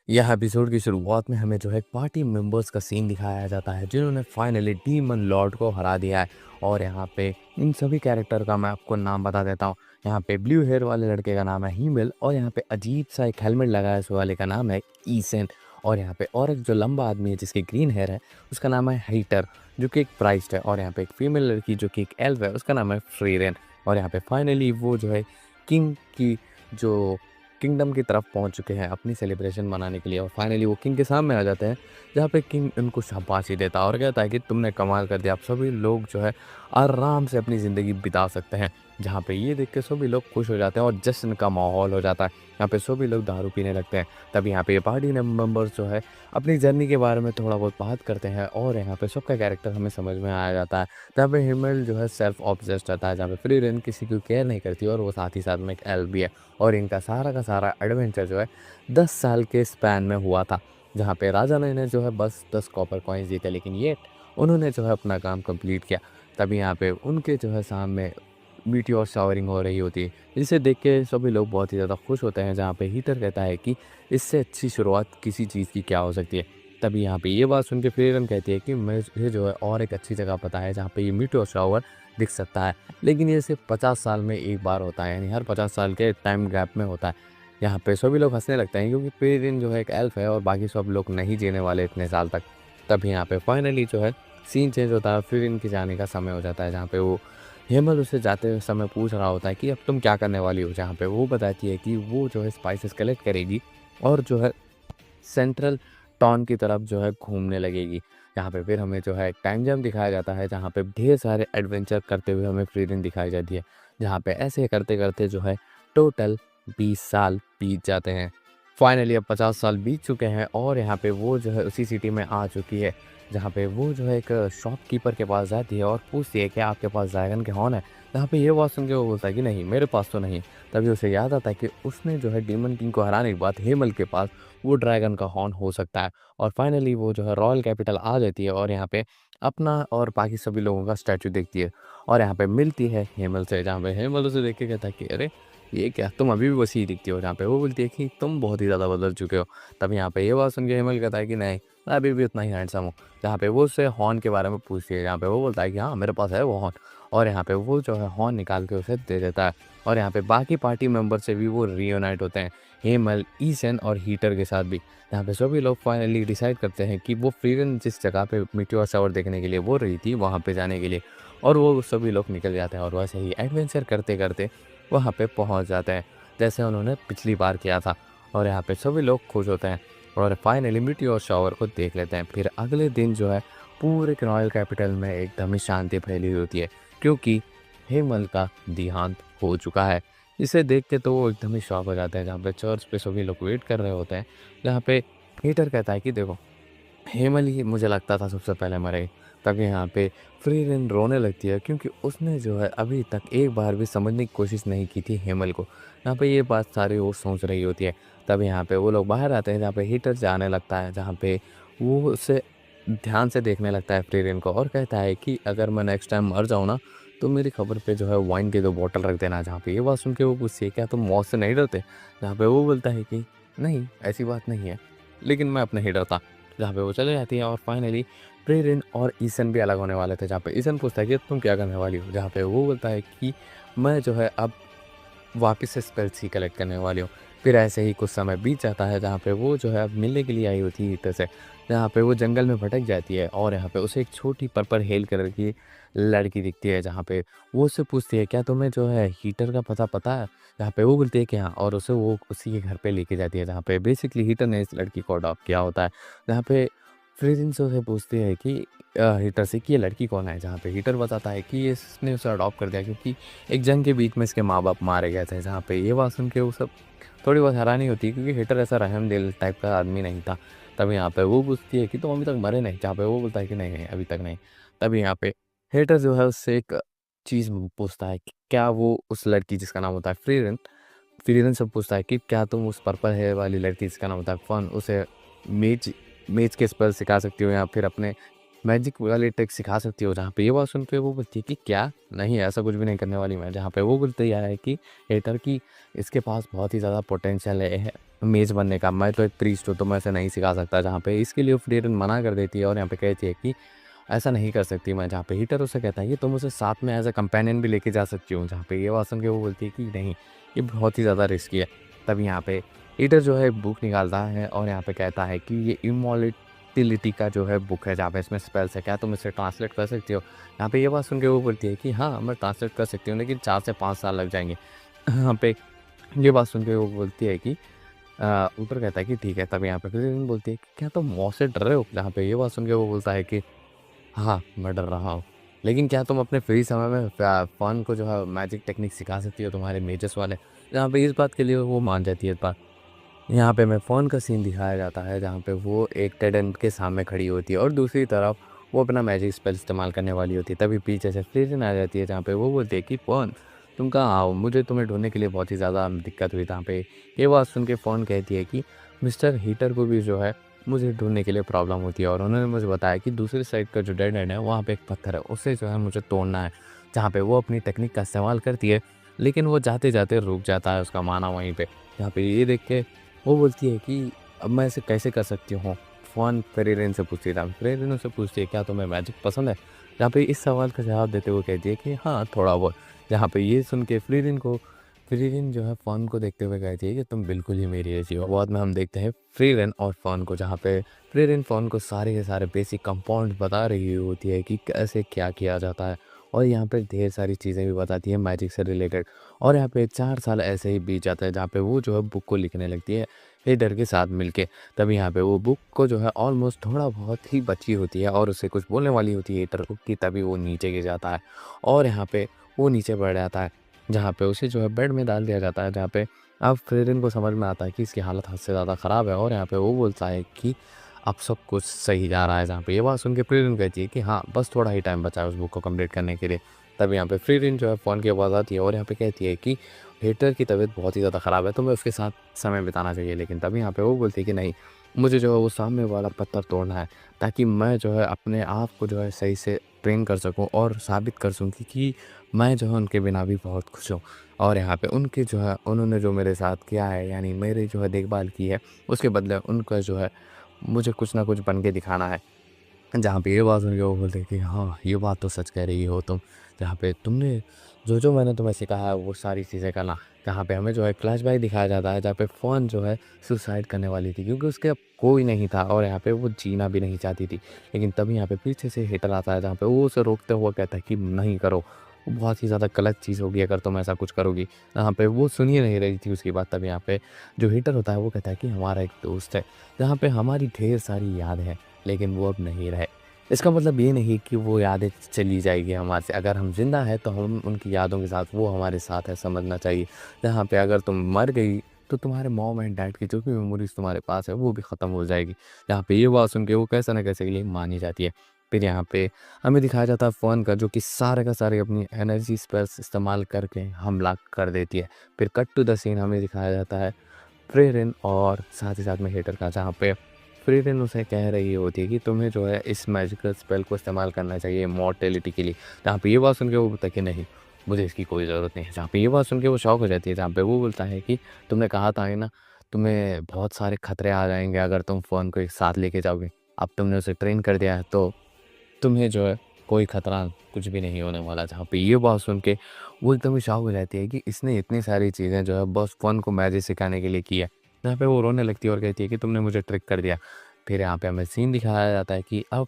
यह एपिसोड की शुरुआत में हमें जो है पार्टी मेंबर्स का सीन दिखाया जाता है जिन्होंने फाइनली डीमन लॉर्ड को हरा दिया है। और यहाँ पे इन सभी कैरेक्टर का मैं आपको नाम बता देता हूँ। यहाँ पे ब्लू हेयर वाले लड़के का नाम है हीमेल, और यहाँ पे अजीब सा एक हेलमेट लगाया उस वाले का नाम है ईसेन। और यहाँ पे और एक जो लंबा आदमी है जिसकी ग्रीन हेयर है उसका नाम है हीटर, जो कि एक प्राइस्ट है। और यहाँ पे एक फीमेल लड़की जो कि एक एल्फ है उसका नाम है फ्रीरेन। और यहाँ पे फाइनली वो जो है किंग की जो किंगडम की तरफ पहुंच चुके हैं अपनी सेलिब्रेशन मनाने के लिए। और फाइनली वो किंग के सामने आ जाते हैं जहाँ पे किंग उनको शाबाशी देता है और कहता है कि तुमने कमाल कर दिया, आप सभी लोग जो है आराम से अपनी ज़िंदगी बिता सकते हैं। जहाँ पे ये देख के सभी लोग खुश हो जाते हैं और जश्न का माहौल हो जाता है। यहाँ पे सभी लोग दारू पीने लगते हैं। तब यहाँ पे ये पार्टी मेंबर्स जो है अपनी जर्नी के बारे में थोड़ा बहुत बात करते हैं और यहाँ पे सबका कैरेक्टर हमें समझ में आ जाता है। जहाँ पे हिमेल जो है सेल्फ ऑब्सेस्ड रहता है, जहाँ पे फ्रीरेन किसी को केयर नहीं करती और वो साथ ही साथ में एक एल्फ भी है। और इनका सारा का सारा एडवेंचर जो है 10 साल के स्पैन में हुआ था, जहाँ पे राजा ने इन्हें जो है बस 10 कॉपर कॉइन्स दिए थे, लेकिन ये उन्होंने जो है अपना काम कंप्लीट किया। तभी यहाँ पे उनके जो है सामने मीटियोर शावरिंग हो रही होती है, जिसे देख के सभी लोग बहुत ही ज़्यादा खुश होते हैं। जहाँ पे हीटर कहता है कि इससे अच्छी शुरुआत किसी चीज़ की क्या हो सकती है। तभी यहाँ पे ये बात सुन के फ्रीडम कहती है कि मुझे जो है और एक अच्छी जगह पता है जहाँ पे ये मीटियोर शावर दिख सकता है, लेकिन ये सिर्फ 50 साल में एक बार होता है, यानी हर 50 साल के टाइम गैप में होता है। यहाँ पे सभी लोग हंसने लगते हैं क्योंकि फ्रीडम जो है एक एल्फ है और बाकी सब लोग नहीं जीने वाले इतने साल तक। तभी यहाँ पे फाइनली जो है सीन चेंज होता है, फिर इनके जाने का समय हो जाता है। जहाँ पे वो हेमल उसे जाते समय पूछ रहा होता है कि अब तुम क्या करने वाली हो, जहाँ पे वो बताती है कि वो जो है स्पाइसेस कलेक्ट करेगी और जो है सेंट्रल टाउन की तरफ जो है घूमने लगेगी। यहाँ पे फिर हमें जो है एक टाइम जंप दिखाया जाता है जहाँ पे ढेर सारे एडवेंचर करते हुए हमें फ्रीडम दिखाई जाती है। जहाँ पे ऐसे करते करते जो है टोटल 20 साल बीत जाते हैं। फाइनली अब 50 साल बीत चुके हैं और यहाँ पे वो जो है उसी सिटी में आ चुकी है, जहाँ पे वो जो है एक शॉपकीपर के पास जाती है और पूछती है कि आपके पास ड्रैगन के हॉर्न है। जहाँ पे ये बात सुन के वो बोलता है कि नहीं, मेरे पास तो नहीं। तभी उसे याद आता है कि उसने जो है डीमन किंग को हराने के बाद हेमल के पास वो ड्रैगन का हॉर्न हो सकता है। और फाइनली वो जो है रॉयल कैपिटल आ जाती है और यहाँ पे अपना और बाकी सभी लोगों का स्टैचू देखती है और यहाँ पे मिलती है हेमल से, जहाँ पे हेमल उसे देख के कहता है कि अरे ये क्या, तुम अभी भी वैसी ही दिखती हो। जहाँ पे वो बोलती है कि तुम बहुत ही ज़्यादा बदल चुके हो। तब यहाँ पे ये बात सुन के हेमल कहता है कि नहीं, मैं अभी भी उतना ही हैंडसम हूँ। जहाँ पे वो उससे हॉर्न के बारे में पूछती है, जहाँ पे वो बोलता है कि हाँ मेरे पास है वो हॉर्न। और यहाँ पे वो जो है हॉर्न निकाल के उसे दे देता है। और यहाँ पे बाकी पार्टी मेंबर से भी वो रीयूनाइट होते हैं, हेमल, ईसन और हीटर के साथ भी। यहाँ पे सभी लोग फाइनली डिसाइड करते हैं कि वो फ्रीडन जिस जगह पे मीटियोर शावर देखने के लिए वो रही थी वहाँ पे जाने के लिए। और वो सभी लोग निकल जाते हैं और वैसे ही एडवेंचर करते करते वहाँ पे पहुँच जाते हैं जैसे उन्होंने पिछली बार किया था। और यहाँ पे सभी लोग खुश होते हैं और फाइनली मीटियोर शावर को देख लेते हैं। फिर अगले दिन जो है पूरे रॉयल कैपिटल में एकदम ही शांति फैली होती है क्योंकि हेमल का देहांत हो चुका है। इसे देख के तो वो एकदम ही शॉक हो जाते हैं। जहाँ पे चर्च पे सभी लोग वेट कर रहे होते हैं, जहाँ पे हीटर कहता है कि देखो हेमल ही मुझे लगता था सबसे पहले मरेगी। तभी यहाँ पे फ्रीरेन रोने लगती है क्योंकि उसने जो है अभी तक एक बार भी समझने की कोशिश नहीं की थी हेमल को। यहाँ पे ये बात सारी वो सोच रही होती है। तब यहाँ पे वो लोग बाहर आते हैं जहाँ पे हीटर जाने लगता है, जहाँ पे वो उसे ध्यान से देखने लगता है फ्रीरेन को और कहता है कि अगर मैं नेक्स्ट टाइम मर जाऊँ ना तो मेरी खबर पे जो है वाइन की 2 बॉटल रख देना। जहाँ पे ये बात सुन के वो पूछती है क्या तुम मौत से नहीं डरते? जहाँ पे वो बोलता है कि नहीं, ऐसी बात नहीं है, लेकिन मैं अपने ही डरता। जहाँ पे वो चले जाती है और फाइनली प्रेरिन और ईसन भी अलग होने वाले थे। जहाँ पे ईसन पूछता है कि तुम क्या करने वाली हो? जहाँ पे वो बोलता है कि मैं जो है अब वापस से स्पेल्स ही कलेक्ट करने वाली हूँ। फिर ऐसे ही कुछ समय बीत जाता है जहाँ पे वो जो है अब मिलने के लिए आई होती है हीटर से। जहाँ पे वो जंगल में भटक जाती है और यहाँ पे उसे एक छोटी पर्पल हेल कलर की लड़की दिखती है। जहाँ पे वो उससे पूछती है क्या तुम्हें जो है हीटर का पता पता है? जहाँ पे वो बोलती है कि हाँ, और उसे वो उसी के घर पे लेके जाती है जहाँ पे बेसिकली हीटर ने इस लड़की को अडॉप्ट किया होता है। जहाँ पे फ्रीजिन से उसे पूछती है कि हीटर से कि ये लड़की कौन है? जहाँ पे हीटर बताता है कि इसने उसे अडॉप्ट कर दिया क्योंकि एक जंग के बीच में इसके माँ-बाप मारे गए थे। जहाँ पे ये बात सुन के वो सब थोड़ी बहुत हैरानी होती है क्योंकि हीटर ऐसा रहम-दिल टाइप का आदमी नहीं था। तब यहाँ पे वो पूछती है कि तुम अभी तक मरे नहीं? जहाँ पे वो बोलता है कि नहीं, नहीं अभी तक नहीं। तभी यहाँ पे हीटर जो है उससे एक चीज़ पूछता है कि क्या वो उस लड़की जिसका नाम होता है फ्रीरेन से पूछता है कि क्या तुम उस पर्पल हेयर वाली लड़की जिसका नाम होता है फन उसे मेज मेज के स्पेल सिखा सकती हो या फिर अपने मैजिक वाले ट्रिक सिखा सकती हो? जहाँ पे ये बात सुन के वो बोलती है कि क्या? नहीं, ऐसा कुछ भी नहीं करने वाली मैं। जहाँ पे वो बोलती है कि हेटर की इसके पास बहुत ही ज़्यादा पोटेंशियल है मेज़ बनने का, मैं तो एक प्रीस्ट हूँ तो मैं ऐसे नहीं सिखा सकता। जहाँ पे इसके लिए फ्रीरन मना कर देती है और यहाँ पे कहती है कि ऐसा नहीं कर सकती मैं। जहाँ पे हीटर उससे कहता है कि तुम उसे साथ में एज़ अ कंपेनियन भी लेके जा सकती हो। जहाँ पे ये बात सुन के वो बोलती है कि नहीं, ये बहुत ही ज़्यादा रिस्की है। तब यहाँ पे हीटर जो है बुक निकालता है और यहाँ पे कहता है कि ये इमॉर्टिलिटी का जो है बुक है, जहाँ पे इसमें स्पेल्स है, क्या तुम इसे ट्रांसलेट कर सकती हो? यहाँ पे ये बात सुन के वो बोलती है कि हाँ, मैं ट्रांसलेट कर सकती हूँ, लेकिन 4 से 5 साल लग जाएँगे। यहाँ पे ये बात सुन के वो बोलती है कि ऊपर कहता है कि ठीक है। तब यहाँ पे फिर बोलती है कि क्या तुम मौत से डर रहे हो? जहाँ पे ये बात सुन के वो बोलता है कि हाँ, मैं डर रहा हूँ। लेकिन क्या तुम अपने फ्री समय में फ़न को जो है मैजिक टेक्निक सिखा सकती हो तुम्हारे मेजर्स वाले? जहाँ पे इस बात के लिए वो मान जाती है इस बात। यहाँ पे मैं फ़ोन का सीन दिखाया जाता है, जहाँ पे वो एक डेड एंड के सामने खड़ी होती है और दूसरी तरफ वो अपना मैजिक स्पेल इस्तेमाल करने वाली होती है। तभी पीछे से फ्रीज़न आ जाती है, जहाँ पे वो बोलती है कि फ़ोन, तुम कहाँ आओ? मुझे तुम्हें ढूँढने के लिए बहुत ही ज़्यादा दिक्कत हुई। जहाँ पे ये बात सुन के फ़ोन कहती है कि मिस्टर हीटर को भी जो है मुझे ढूँढने के लिए प्रॉब्लम होती है और उन्होंने मुझे बताया कि दूसरी साइड का जो डेड एंड है, वहाँ पे एक पत्थर है, उसे जो है मुझे तोड़ना है। जहाँ पे वो अपनी टेक्निक का इस्तेमाल करती है, लेकिन वो जाते-जाते रुक जाता है, उसका माना वहीं पे। यहाँ पे ये देख के वो बोलती है कि अब मैं ऐसे कैसे कर सकती हूँ? फ़ोन फ्रीरेन से पूछती है। फ्रीरेन उससे पूछती है, क्या तुम्हें मैजिक पसंद है? जहाँ पे इस सवाल का जवाब देते हुए कहती है कि हाँ, थोड़ा बहुत। जहाँ पे ये सुन के फ्रीरेन जो है फ़ोन को देखते हुए कहती है कि तुम बिल्कुल ही मेरी ऐसी हो। बाद में हम देखते हैं फ्रीरेन और फ़ोन को, जहाँ पे फ्रीरेन फ़ोन को सारे के सारे बेसिक कंपाउंड बता रही होती है कि कैसे क्या किया जाता है और यहाँ पे ढेर सारी चीज़ें भी बताती है मैजिक से रिलेटेड। और यहाँ पे 4 साल ऐसे ही बीत जाता है, जहाँ पे वो जो है बुक को लिखने लगती है हीटर के साथ मिलके। तभी यहाँ पे वो बुक को जो है ऑलमोस्ट थोड़ा बहुत ही बची होती है और उसे कुछ बोलने वाली होती है हीटर को कि तभी वो नीचे गिर जाता है और यहाँ पे वो नीचे बढ़ जाता है। जहाँ पे उसे जो है बेड में डाल दिया जाता है, जहाँ पे अब फ्रीरेन को समझ में आता है कि इसकी हालत हद से ज़्यादा ख़राब है और यहाँ पे वो बोलता है कि अब सब कुछ सही जा रहा है। जहाँ पे ये बात सुन के फ्रीरेन कहती है कि हाँ, बस थोड़ा ही टाइम बचा है उस बुक को कंप्लीट करने के लिए। तब यहाँ पे फ्रीरेन जो है फ़ोन की आवाज़ आती है और यहाँ पे कहती है कि हीटर की तबीयत बहुत ही ज़्यादा ख़राब है, तुम्हें उसके साथ समय बिताना चाहिए। लेकिन तभी यहाँ पे वो बोलती है कि नहीं, मुझे जो है वो सामने वाला पत्थर तोड़ना है, ताकि मैं जो है अपने आप को जो है सही से ट्रेन कर सकूँ और साबित कर सकूँ कि मैं जो है उनके बिना भी बहुत खुश हूँ। और यहाँ पे उनके जो है उन्होंने जो मेरे साथ किया है, यानी मेरी जो है देखभाल की है, उसके बदले उनका जो है मुझे कुछ ना कुछ बन के दिखाना है। जहाँ पे ये बात सुन के वो बोलते हैं कि हाँ, ये बात तो सच कह रही हो तुम। जहाँ पे तुमने जो मैंने तुम्हें सिखाया है वो सारी चीज़ें करना। जहाँ पे हमें जो है फ्लैशबैक दिखाया जाता है, जहाँ पे फ़ोन जो है सुसाइड करने वाली थी, क्योंकि उसके अब कोई नहीं था और यहाँ पे वो जीना भी नहीं चाहती थी। लेकिन तभी यहाँ पे पीछे से हीटर आता है, जहाँ पे वो उसे रोकते हुए कहता है कि नहीं करो, वो बहुत ही ज़्यादा गलत चीज़ होगी अगर तुम ऐसा कुछ करोगी। यहाँ पे वो सुन ही नहीं रही थी उसकी बात। तब यहाँ पे जो हीटर होता है वो कहता है कि हमारा एक दोस्त है, जहाँ पे हमारी ढेर सारी याद है, लेकिन वो अब नहीं रहे। इसका मतलब ये नहीं कि वो यादें चली जाएगी हमारे से। अगर हम ज़िंदा हैं तो हम उनकी यादों के साथ, वो हमारे साथ है, समझना चाहिए। जहाँ पे अगर तुम मर गई तो तुम्हारे मॉम एंड डैड की जो भी मेमोरीज़ तुम्हारे पास है वो भी ख़त्म हो जाएगी। जहाँ पे ये बात सुन के वो कैसे न कैसे के लिए मानी जाती है। फिर यहाँ पे हमें दिखाया जाता है फ़ोन का, जो कि सारे का सारे अपनी एनर्जी स्पेल्स इस्तेमाल करके हमला कर देती है। फिर कट टू द सीन हमें दिखाया जाता है फ्रीरेन और साथ ही साथ में हीटर का, जहाँ पे फ्रीरेन उसे कह रही होती है कि तुम्हें जो है इस मैजिकल स्पेल को इस्तेमाल करना चाहिए इमॉर्टैलिटी के लिए। जहाँ पे ये बात सुन के वो बोलता है कि नहीं, मुझे इसकी कोई ज़रूरत नहीं है। जहाँ पे ये बात सुन के वो शॉक हो जाती है, जहाँ पे वो बोलता है कि तुमने कहा था ना, तुम्हें बहुत सारे खतरे आ जाएँगे अगर तुम फ़ोन को एक साथ लेके जाओगे। अब तुमने उसे ट्रेन कर दिया है तो तुम्हें जो है कोई खतरा कुछ भी नहीं होने वाला। जहाँ पे ये बात सुन के वो एकदम ही शॉक हो जाती है कि इसने इतनी सारी चीज़ें जो है बस फ़न को मैजिक सिखाने के लिए की है। जहाँ पे वो रोने लगती है और कहती है कि तुमने मुझे ट्रिक कर दिया। फिर यहाँ पे हमें सीन दिखाया जाता है कि अब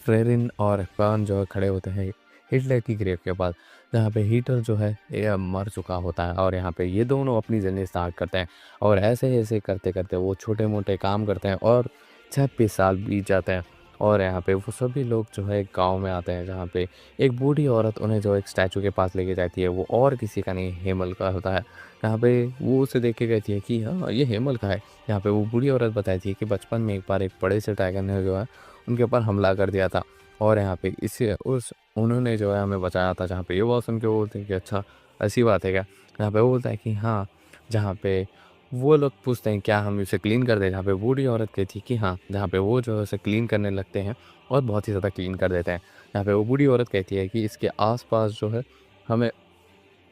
फ्रेरिन और फ़न जो है खड़े होते हैं हिटलर की ग्रेव के पास, जहाँ पे हीटर जो है ये मर चुका होता है और यहाँ पे ये दोनों अपनी जर्नी स्टार्ट करते हैं और ऐसे-ऐसे करते-करते वो छोटे-मोटे काम करते हैं और 26 साल बीत जाते हैं। और यहाँ पे वो सभी लोग जो है एक गाँव में आते हैं, जहाँ पे एक बूढ़ी औरत उन्हें जो एक स्टैचू के पास लेके जाती है, वो और किसी का नहीं, हेमल का होता है। यहाँ पे वो उसे देख के कहती है कि हाँ, ये हेमल का है। यहाँ पे वो बूढ़ी औरत बताती है कि बचपन में एक बार एक बड़े से टाइगर ने जो है उनके ऊपर हमला कर दिया था और यहाँ पे इससे उस उन्होंने जो है हमें बचाया था। जहाँ पे ये बात सुन के वो बोलते हैं कि अच्छा, ऐसी बात है क्या? यहाँ पे वो बोलता है कि हाँ, जहाँ पे वो लोग पूछते हैं क्या हम इसे क्लीन कर दें? जहाँ पे बूढ़ी औरत कहती है कि हाँ, जहाँ पे वो जो है उसे क्लीन करने लगते हैं और बहुत ही ज़्यादा क्लीन कर देते हैं। यहाँ पे वो बूढ़ी औरत कहती है कि इसके आस-पास जो है हमें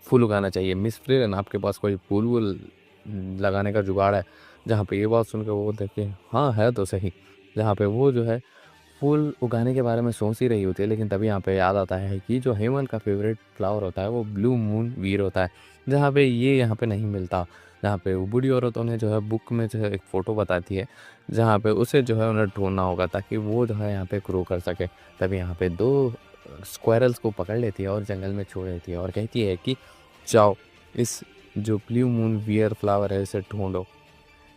फूल उगाना चाहिए। मिस फ्रीलन, आपके पास कोई फूल-वूल लगाने का जुगाड़ है। जहाँ पे ये बात सुन के वो बोलते हैं कि हाँ, है तो सही। जहाँ पे वो जो है फूल उगाने के बारे में सोच ही रही होती है, लेकिन तभी यहाँ पे याद आता है कि जो हेमंत का फ़ेवरेट फ्लावर होता है वो ब्लू मून वीर होता है, जहाँ पे ये यहाँ पे नहीं मिलता। जहाँ पे वो बूढ़ी औरत उन्हें जो है बुक में जो है एक फ़ोटो बताती है, जहाँ पे उसे जो है उन्हें ढूँढना होगा ताकि वो जो है यहाँ पे ग्रो कर सके। तभी यहाँ पे 2 स्क्वेरल्स को पकड़ लेती है और जंगल में छोड़ देती है और कहती है कि जाओ, इस जो ब्लू मून वीयर फ्लावर है इसे ढूँढो।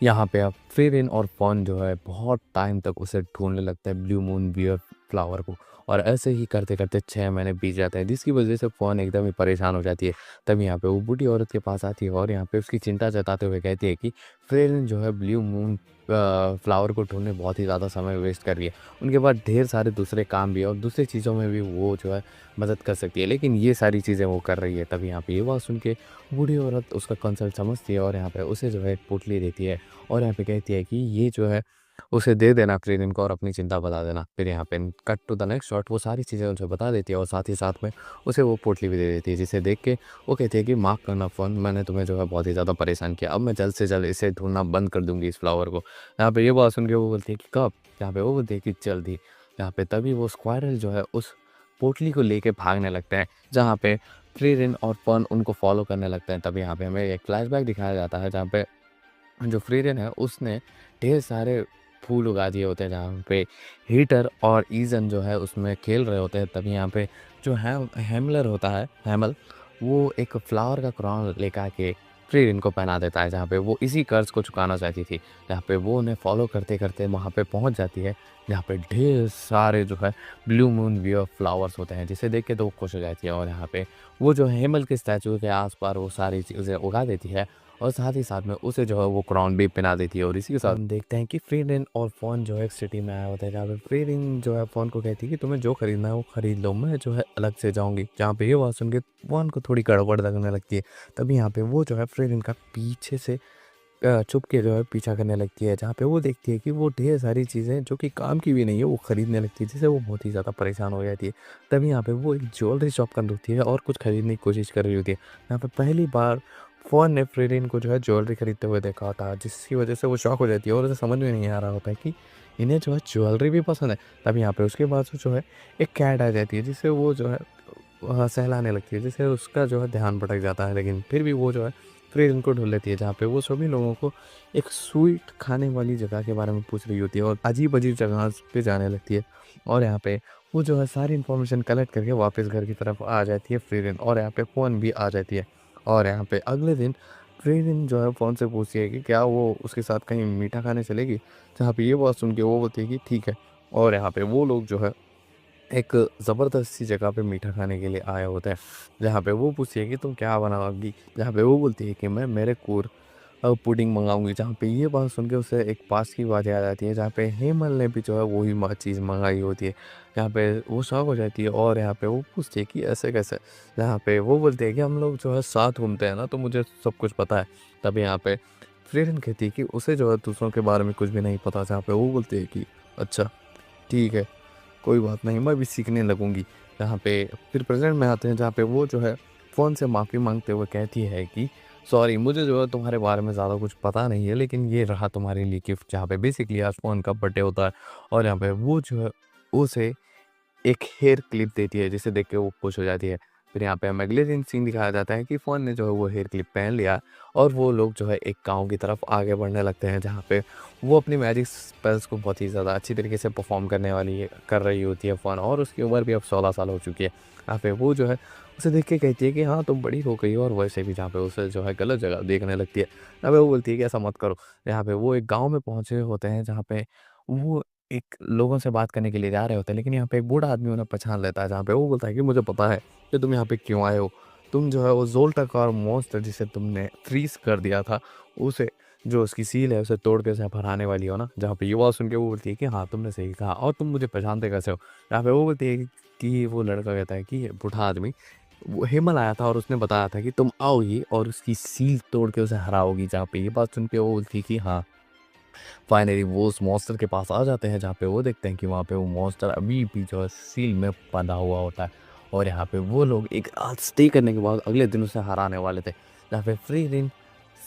यहाँ पे अब फ़िरिन और फ़ॉन जो है बहुत टाइम तक उसे ढूँढने लगता है ब्लू मून बियर फ्लावर को, और ऐसे ही करते-करते 6 महीने बीत जाते हैं, जिसकी वज़ह से फ़ॉन एकदम ही परेशान हो जाती है। तभी यहाँ पे वो बूढ़ी औरत के पास आती है और यहाँ पे उसकी चिंता जताते हुए कहती है कि फ़िरिन जो है ब्लू मून फ्लावर को ढूँढने बहुत ही ज़्यादा समय वेस्ट कर रही है। उनके पास ढेर सारे दूसरे काम भी है और दूसरी चीज़ों में भी वो जो है मदद कर सकती है, लेकिन ये सारी चीज़ें वो कर रही है। तभी यहाँ पे ये बात सुन के बूढ़ी औरत उसका कंसर्न समझती है और यहाँ पे उसे जो है एक पोटली देती है और यहाँ पे कहती है कि ये जो है उसे दे देना फ़्रीलिन को और अपनी चिंता बता देना। फिर यहाँ पे cut to the next shot वो सारी चीज़ें उसे बता देती है और साथ ही साथ में उसे वो पोटली भी दे देती है, जिसे देख के वो कहती है कि माफ़ करना फ़ोन, मैंने तुम्हें जो है बहुत ही ज़्यादा परेशान किया। अब मैं जल्द से जल्द इसे ढूँढना बंद कर दूँगी इस फ्लावर को। यहाँ पे ये बात सुन के वो बोलती है कि कब? यहाँ पे वो बोलती है कि जल्द ही। यहाँ पे तभी वो स्क्वायरल जो है उस पोटली को लेके भागने लगते हैं, जहाँ पे फ़्रीलिन और फ़न उनको फ़ॉलो करने लगते हैं। तभी यहाँ पे हमें एक फ्लैशबैक दिखाया जाता है, जहाँ पे जो फ्रीरन है उसने ढेर सारे फूल उगा दिए होते हैं, जहाँ पे हीटर और ईज़न जो है उसमें खेल रहे होते हैं। तभी यहाँ पे जो हैमलर होता है, हैमल, वो एक फ्लावर का क्राउन लेकर आके फ्रीरन को पहना देता है, जहाँ पे वो इसी कर्ज़ को चुकाना चाहती थी। जहाँ पे वो उन्हें फ़ॉलो करते-करते वहाँ पे पहुँच जाती है, जहाँ पे ढेर सारे जो है ब्लू मून वियर फ्लावर्स होते हैं, जिसे देख के तो वो खुश हो जाती है और यहाँ पे वो जो हेमल के स्टैचू के आस-पास वो सारी चीज़ें उगा देती है और साथ ही साथ में उसे जो है वो क्राउन भी पहना देती है। और इसी के साथ हम देखते हैं कि फ्रीलिन और फ़ोन जो है एक सिटी में आया होता है, जहाँ पे फ्रीलिन जो है फ़ोन को कहती है कि तुम्हें जो खरीदना है वो खरीद लो, मैं जो है अलग से जाऊँगी। जहाँ पे ये बात सुन के फ़ोन को थोड़ी गड़बड़ लगने लगती है। तभी यहाँ पे वो जो है फ्रीलिन का पीछे से छुप के जो है पीछा करने लगती है, जहाँ पे वो देखती है कि वो ढेर सारी चीज़ें जो कि काम की भी नहीं है वो खरीदने लगती है, जिससे वो बहुत ही ज़्यादा परेशान हो जाती है। तभी यहाँ पे वो एक ज्वेलरी शॉप कर होती है और कुछ खरीदने की कोशिश कर रही होती है। यहाँ पे पहली बार फ़ोन ने फ्रीलिन को जो है ज्वेलरी खरीदते हुए देखा होता है, जिसकी वजह से वो शॉक हो जाती है और उसे समझ में नहीं आ रहा होता है कि इन्हें जो है ज्वेलरी भी पसंद है। तभी यहाँ पे उसके बाद से जो है एक कैट आ जाती है, जिससे वो जो है सहलाने लगती है, जिससे उसका जो है ध्यान भटक जाता है, लेकिन फिर भी वो जो है फ्रीलिन को ढूँढ लेती है, जहाँ पे वो सभी लोगों को एक स्वीट खाने वाली जगह के बारे में पूछ रही होती है और अजीब-अजीब जगह पे जाने लगती है। और यहाँ पे वो जो है सारी इन्फॉर्मेशन कलेक्ट करके वापस घर की तरफ आ जाती है फ्रीलिन, और यहाँ पे फ़ोन भी आ जाती है। और यहाँ पे अगले दिन फ्रीलिन जो है फ़ोन से पूछती है कि क्या वो उसके साथ कहीं मीठा खाने चलेगी? जहाँ पे ये बात सुन के वो बोलती है कि ठीक है। और यहाँ पे वो लोग जो है एक ज़बरदस्त सी जगह पे मीठा खाने के लिए आए होते हैं, जहाँ पे वो पूछती है कि तुम क्या बनाओगी? जहाँ पे वो बोलती है कि मैं मेरे कोर पुडिंग मँगाऊँगी। जहाँ पे ये बात सुन के उसे एक पास की बात याद आती है, जहाँ पे हेमल ने भी जो है वही चीज़ मँगाई होती है। जहाँ पे वो शॉक हो जाती है और यहाँ पे वो पूछती है कि ऐसे कैसे? जहाँ पे वो बोलती है कि हम लोग जो है साथ घूमते हैं ना, तो मुझे सब कुछ पता है। तभी यहाँ पे फ्रीलन कहती है कि उसे जो है दूसरों के बारे में कुछ भी नहीं पता। जहाँ पे वो बोलती है कि अच्छा, ठीक है। कोई बात नहीं, मैं भी सीखने लगूँगी। यहाँ पे फिर प्रेज़ेंट में आते हैं, जहाँ पे वो जो है फ़ोन से माफ़ी माँगते हुए कहती है कि सॉरी, मुझे जो है तुम्हारे बारे में ज़्यादा कुछ पता नहीं है, लेकिन ये रहा तुम्हारे लिए गिफ्ट। जहाँ पे बेसिकली आज फ़ोन का बर्थडे होता है और यहाँ पे वो जो है उसे एक हेयर क्लिप देती है, जिसे देख के वो खुश हो जाती है। फिर यहाँ पे हमें अगले दिन सीन दिखाया जाता है कि फ़ोन ने जो है वो हेयर क्लिप पहन लिया और वो लोग जो है एक गाँव की तरफ आगे बढ़ने लगते हैं, जहाँ पे वो अपनी मैजिक स्पेल्स को बहुत ही ज़्यादा अच्छी तरीके से परफ़ॉर्म करने वाली कर रही होती है फ़ोन, और उसकी उम्र भी अब 16 साल हो चुकी है। यहाँ पे वो जो है उसे देख के कहती है कि हाँ, तुम बड़ी हो गई हो, और वैसे भी जहाँ पे उसे जो है गलत जगह देखने लगती है। यहाँ पे वो बोलती है कि ऐसा मत करो। यहाँ पे वो एक गाँव में पहुँचे होते हैं, जहाँ पे वो एक लोगों से बात करने के लिए जा रहे होते हैं, लेकिन यहाँ पे एक बूढ़ा आदमी उन्हें पहचान लेता है, जहाँ पे वो बोलता है कि मुझे पता है कि तुम यहाँ पे क्यों आए हो। तुम जो है वो ज़ोल्टक और मॉन्स्टर जिसे तुमने फ्रीज़ कर दिया था, उसे जो उसकी सील है उसे तोड़ के उसे हराने वाली हो ना। जहाँ पे ये बात सुन के वो बोलती है कि हाँ, तुमने सही कहा, और तुम मुझे पहचानते कैसे हो? यहाँ पे वो बोलती है कि वो लड़का कहता है कि ये बूढ़ा आदमी वो हेमल आया था और उसने बताया था कि तुम आओगी और उसकी सील तोड़ के उसे हराओगी। जहाँ पे ये बात सुन के वो बोलती है कि हाँ, फाइनली वो उस मॉन्स्टर के पास आ जाते हैं, जहाँ पे वो देखते हैं कि वहाँ पे वो मॉन्स्टर अभी भी जो है सील में बंधा हुआ होता है, और यहाँ पे वो लोग एक रात स्टे करने के बाद अगले दिन उसे हराने वाले थे। जहाँ पे फ्रीलिन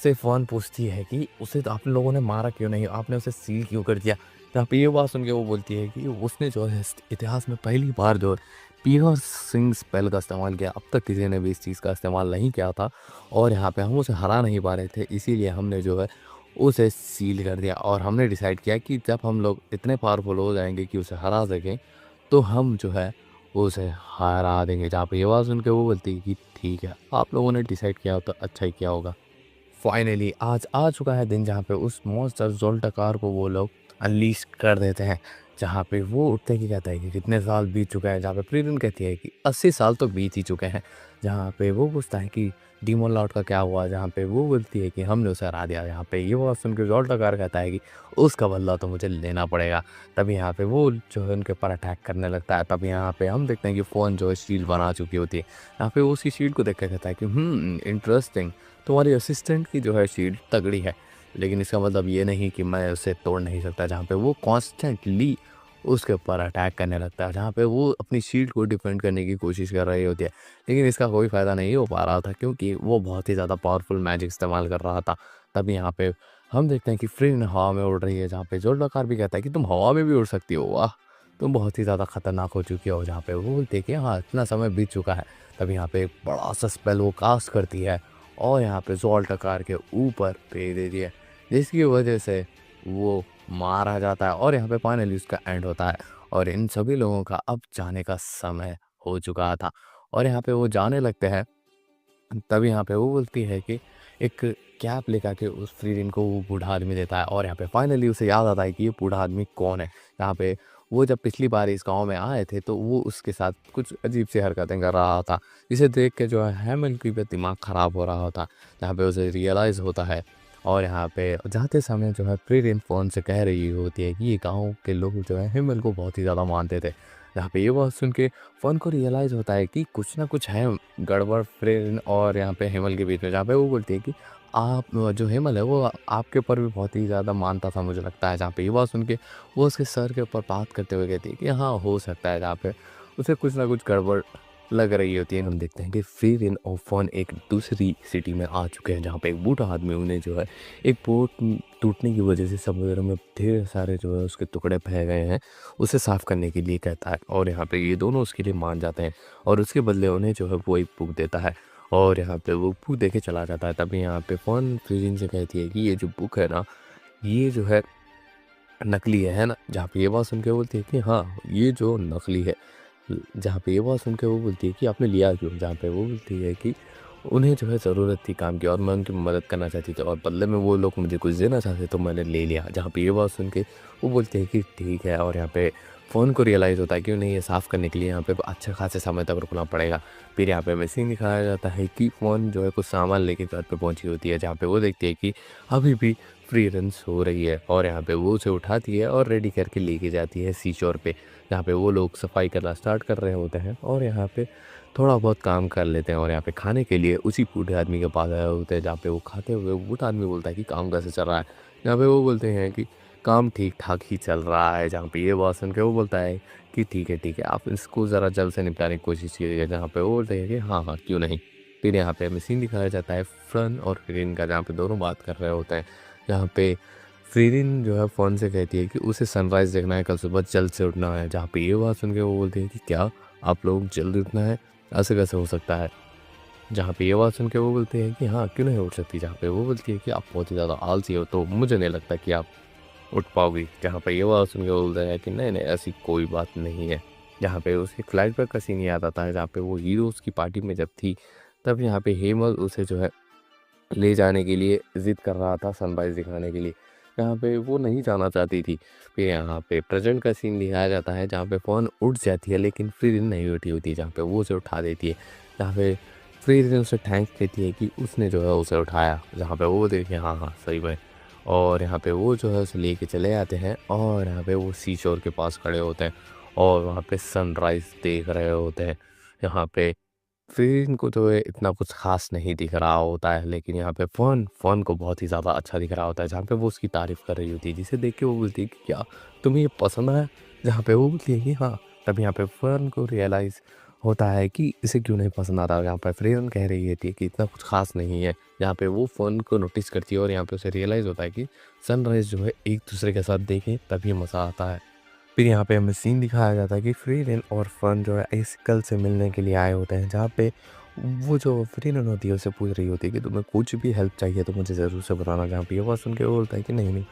उससे फ़ॉन पूछती है कि उसे तो आप लोगों ने मारा क्यों नहीं? आपने उसे सील क्यों कर दिया? जहाँ पे ये बात सुन के वो बोलती है कि उसने जो है इस इतिहास में पहली बार जो है पियर्सिंग स्पेल का इस्तेमाल किया। अब तक किसी ने भी इस चीज़ का इस्तेमाल नहीं किया था और यहाँ पे हम उसे हरा नहीं पा रहे थे। इसीलिए हमने जो है उसे सील कर दिया और हमने डिसाइड किया कि जब हम लोग इतने पावरफुल हो जाएँगे कि उसे हरा सकें, तो हम जो है उसे हरा देंगे। जहाँ पे ये बात सुन के वो बोलती है कि ठीक है, आप लोगों ने डिसाइड किया हो तो अच्छा ही किया होगा। फाइनली आज आ चुका है दिन जहाँ पे उस मॉन्स्टर ज़ोल्टाकार को वो लोग अनलीश कर देते हैं। जहाँ पे वो उठते ही कहता है कि कितने साल बीत चुके हैं, जहाँ पे फ्रीडन कहती है कि 80 साल तो बीत ही चुके हैं। जहाँ पे वो पूछता है कि डीमन लॉर्ड का क्या हुआ? जहाँ पे वो बोलती है कि हमने उसे हरा दिया। यहाँ पे ये बात सुन के ज़ोल्टाकार कहता है कि उसका बदला तो मुझे लेना पड़ेगा। तभी यहाँ पे वो जो है उनके ऊपर अटैक करने लगता है। तभी यहाँ पे हम देखते हैं कि फ़ोन जो है शील्ड बना चुकी होती है। यहाँ पे वो उसी शील्ड को देख के कहता है कि इंटरेस्टिंग, तुम्हारी असिस्टेंट की जो है शील्ड तगड़ी है, लेकिन इसका मतलब ये नहीं कि मैं उसे तोड़ नहीं सकता। जहाँ पे वो कॉन्स्टेंटली उसके ऊपर अटैक करने लगता है, जहाँ पे वो अपनी शील्ड को डिफेंड करने की कोशिश कर रही होती है, लेकिन इसका कोई फ़ायदा नहीं हो पा रहा था क्योंकि वो बहुत ही ज़्यादा पावरफुल मैजिक इस्तेमाल कर रहा था। तभी यहाँ पे हम देखते हैं कि फ्रिन हवा में उड़ रही है, जहाँ पे ज़ोल्डाकार भी कहता है कि तुम हवा में भी उड़ सकती हो, वाह! तुम बहुत ही ज़्यादा खतरनाक हो चुकी हो। जहाँ पे वो बोलती है कि हाँ, इतना समय बीत चुका है। तभी यहाँ पे एक बड़ा-सा स्पेल वो कास्ट करती है और यहाँ पे ज़ोल्टाकार के ऊपर फेंक देती है, जिसकी वजह से वो मारा जाता है और यहाँ पे फाइनली उसका एंड होता है और इन सभी लोगों का अब जाने का समय हो चुका था और यहाँ पे वो जाने लगते हैं। तब यहाँ पे वो बोलती है कि एक कैप लेकर के उस फ्रीडिन को वो बूढ़ा आदमी देता है और यहाँ पे फाइनली उसे याद आता है कि ये बूढ़ा आदमी कौन है। यहाँ पे वो जब पिछली बार इस गांव में आए थे तो वो उसके साथ कुछ अजीब सी हरकतें कर रहा था, जिसे देख के जो है हेमन की भी दिमाग ख़राब हो रहा होता। जहाँ पे उसे रियलाइज़ होता है और यहाँ पे जाते समय जो है फ्रीडिन फ़ोन से कह रही होती है कि ये गाँव के लोग जो है हेमन को बहुत ही ज़्यादा मानते थे। जहाँ पे ये बात सुन के फ़ोन को रियलाइज़ होता है कि कुछ ना कुछ है गड़बड़ फ्रेन और यहाँ पे हेमल के बीच में। जहाँ पे वो बोलती है कि आप जो हेमल है वो आपके ऊपर भी बहुत ही ज़्यादा मानता था मुझे लगता है। जहाँ पे ये बात सुन के वो उसके सर के ऊपर बात करते हुए कहती है कि हाँ, हो सकता है। जहाँ पे उसे कुछ ना कुछ गड़बड़ लग रही होती है। हम देखते हैं कि फ्रीरिन और फ़ोन एक दूसरी सिटी में आ चुके हैं, जहाँ पे एक बूढ़ा आदमी उन्हें जो है एक बोट टूटने की वजह से समुद्र में ढेर सारे जो है उसके टुकड़े फैल गए हैं, उसे साफ़ करने के लिए कहता है और यहाँ पे ये दोनों उसके लिए मान जाते हैं और उसके बदले उन्हें जो है वो एक बुक देता है और यहाँ पे वो बुक दे के चला जाता है। तभी यहाँ पे फ़ोन फ्रीरिन से कहती है कि ये जो बुक है ना, ये जो है नकली है ना? जहाँ पे ये बात सुन के बोलती है कि हाँ, ये जो नकली है। जहाँ पे ये बात सुन के वो बोलती है कि आपने लिया क्यों? जहाँ पे वो बोलती है कि उन्हें जो है ज़रूरत थी काम की और मैं उनकी मदद करना चाहती थी और बदले में वो लोग मुझे कुछ देना चाहते तो मैंने ले लिया। जहाँ पे ये बात सुन के वो बोलती है कि ठीक है और यहाँ पे फ़ोन को रियलाइज़ होता है कि उन्हें ये साफ़ करने के लिए यहाँ पे अच्छे खासे समय तक रुकना पड़ेगा। फिर यहाँ पे हमें सीन दिखाया जाता है कि फ़ोन जो है कुछ सामान लेके घर पे पहुँची होती है, जहाँ पे वो देखती है कि अभी भी फ्री रन्स हो रही है और यहाँ पे वो उसे उठाती है और रेडी करके लेके जाती है सीशोर पे, जहाँ पे वो लोग सफाई करना स्टार्ट कर रहे होते हैं और यहाँ पे थोड़ा बहुत काम कर लेते हैं और यहाँ पे खाने के लिए उसी बूढ़े आदमी के पास आए होते हैं, जहाँ पे वो खाते हुए बूढ़ा आदमी बोलता है कि काम कैसे चल रहा है? जहाँ पे वो बोलते हैं कि काम ठीक-ठाक ही चल रहा है। जहाँ पे ये बात सुन के वो बोलता है कि ठीक है, आप इसको ज़रा जल्द से निपटाने की कोशिश कीजिए। जहाँ पे वो बोलते हैं कि हाँ, हाँ, क्यों नहीं। फिर यहाँ पे हमें सीन दिखाया जाता है फ़्रन और रिन का, जहाँ पे दोनों बात कर रहे होते हैं। जहाँ पे फ़िरिन जो है फ़ोन से कहती है कि उसे सनराइज़ देखना है, कल सुबह जल्द से उठना है। जहाँ पे ये बात सुन के वो बोलती है कि क्या आप लोग जल्दी उठना है? ऐसे कैसे हो सकता है? जहाँ पे ये बात सुन के वो बोलते हैं कि हाँ, क्यों नहीं उठ सकती? जहाँ पे वो बोलती है कि आप बहुत ही ज़्यादा आलसी हो, तो मुझे नहीं लगता कि आप उठ पाओगी। जहाँ पे ये बात सुन के वो बोलता है कि नहीं, ऐसी कोई बात नहीं है। जहाँ पे उसे फ्लैशबैक का सीन याद आता है, जहाँ पे वो हीरोज़ की पार्टी में जब थी, तब यहाँ पे हेमल उसे जो है ले जाने के लिए ज़िद कर रहा था सनराइज़ दिखाने के लिए, जहाँ पे वो नहीं जाना चाहती थी। फिर यहाँ पे प्रेज़ेंट का सीन दिखाया जाता है, जहाँ पे फ़ोन उठ जाती है लेकिन फ्रीज़िन नहीं उठी होती है, जहाँ पे वो उसे उठा देती है। जहाँ पे फ्रीज़िन उसे थैंक्स कहती है कि उसने जो है उसे उठाया, जहाँ पे वो देखिए हाँ, हाँ, सही में। और यहाँ पे वो जो है उसे लेके चले आते हैं और यहाँ पे वो सी शोर के पास खड़े होते हैं और वहाँ पे सनराइज़ देख रहे होते हैं। यहाँ पे फिर इनको जो है इतना कुछ ख़ास नहीं दिख रहा होता है, लेकिन यहाँ पे फ़न को बहुत ही ज़्यादा अच्छा दिख रहा होता है, जहाँ पे वो उसकी तारीफ़ कर रही होती है, जिसे देख के वो बोलती है कि क्या तुम्हें ये पसंद आया? जहाँ पे वो बोलती है कि हाँ, तब यहाँ पे फ़न को रियलाइज़ होता है कि इसे क्यों नहीं पसंद आता। यहाँ पर फ्रीरन कह रही थी कि इतना कुछ ख़ास नहीं है। यहाँ पे वो फ़न को नोटिस करती है और यहाँ पे उसे रियलाइज़ होता है कि सनराइज़ जो है एक दूसरे के साथ देखें तभी मज़ा आता है। फिर यहाँ पे हमें सीन दिखाया जाता है कि फ्रीरन और फन जो है इस कल से मिलने के लिए आए होते हैं, जहाँ पे वो जो फ्रीरन होती है उसे पूछ रही होती है कि तुम्हें कुछ भी हेल्प चाहिए तो मुझे ज़रूर से बताना। जहाँ पे ये बात सुन के वो बोलता है कि नहीं नहीं,